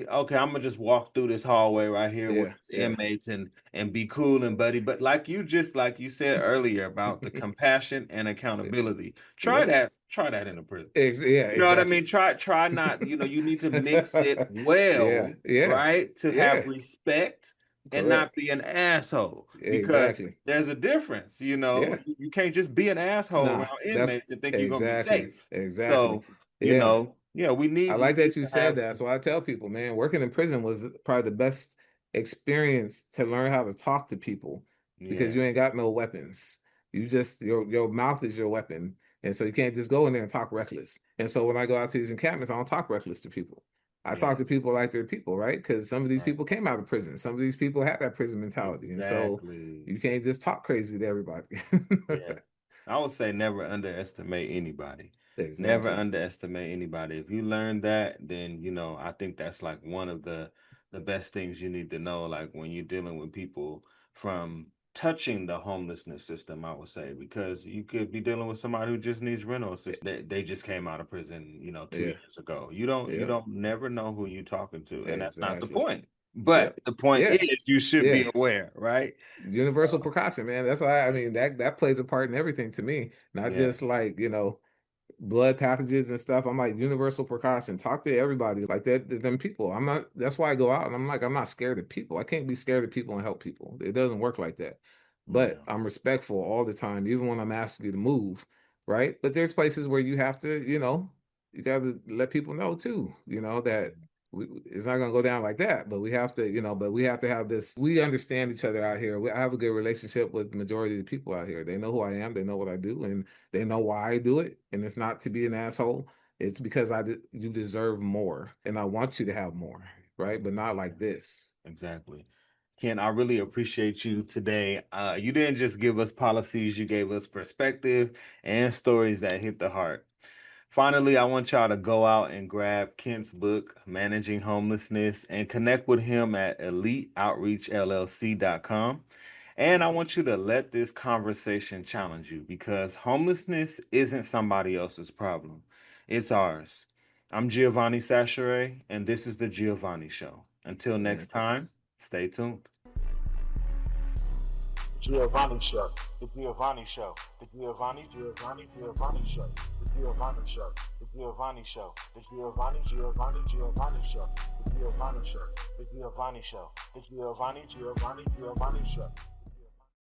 okay, I'm gonna just walk through this hallway right here with Yeah. Yeah. inmates and be cool and buddy. But like you said earlier about the compassion and accountability, Yeah. try that in a prison. Yeah, You know what I mean? exactly. Try not, you need to mix it Yeah. well, Yeah. right? To have Yeah. respect and not Correct. be an asshole because Exactly. there's a difference, Yeah. You can't just be an asshole Nah, around that's inmates and think you're gonna be exactly. safe. Exactly. So, Yeah. yeah, I we like need that you to said have that. So I tell people, man, working in prison was probably the best experience to learn how to talk to people yeah, because you ain't got no weapons. You just your mouth is your weapon. And so you can't just go in there and talk reckless. And so when I go out to these encampments, I don't talk reckless to people. I yeah, talk to people like they're people, right? Because some of these right. people came out of prison. Some of these people had that prison mentality. And so Exactly. you can't just talk crazy to everybody. Yeah. I would say never underestimate anybody. Never Exactly. underestimate anybody. If you learn that, then I think that's like one of the best things you need to know, like when you're dealing with people from touching the homelessness system, I would say, because you could be dealing with somebody who just needs rental assistance. They just came out of prison, 2 Yeah. years ago. You Yep. don't never know who you're talking to, and that's not the Exactly. point. But Yep. the point Yeah. is you should Yeah. be aware, right? Universal precaution, man. That's why I mean that plays a part in everything to me. Not just Yes. like, blood pathogens and stuff. I'm like universal precaution. Talk to everybody like that. Them people. I'm not. That's why I go out and I'm like I'm not scared of people. I can't be scared of people and help people. It doesn't work like that. But Yeah. I'm respectful all the time, even when I'm asking you to move, right? But there's places where you have to, you got to let people know too, that it's not going to go down like that. But we have to, but we have to have this. We understand each other out here. I have a good relationship with the majority of the people out here. They know who I am. They know what I do, and they know why I do it. And it's not to be an asshole. It's because you deserve more, and I want you to have more, right? But not like this. Exactly. Ken, I really appreciate you today. You didn't just give us policies, you gave us perspective and stories that hit the heart. Finally, I want y'all to go out and grab Kent's book, Managing Homelessness, and connect with him at eliteoutreachllc.com. And I want you to let this conversation challenge you because homelessness isn't somebody else's problem, it's ours. I'm Giovanni Schachere, and this is The Giovanni Show. Until next time, Fantastic. stay tuned. Giovanni Show. The Giovanni Show. The Giovanni Show. The Giovanni Show. The Giovanni Show. The Giovanni Show. The Giovanni Show. The Giovanni Show. The Giovanni Show. The Giovanni Show.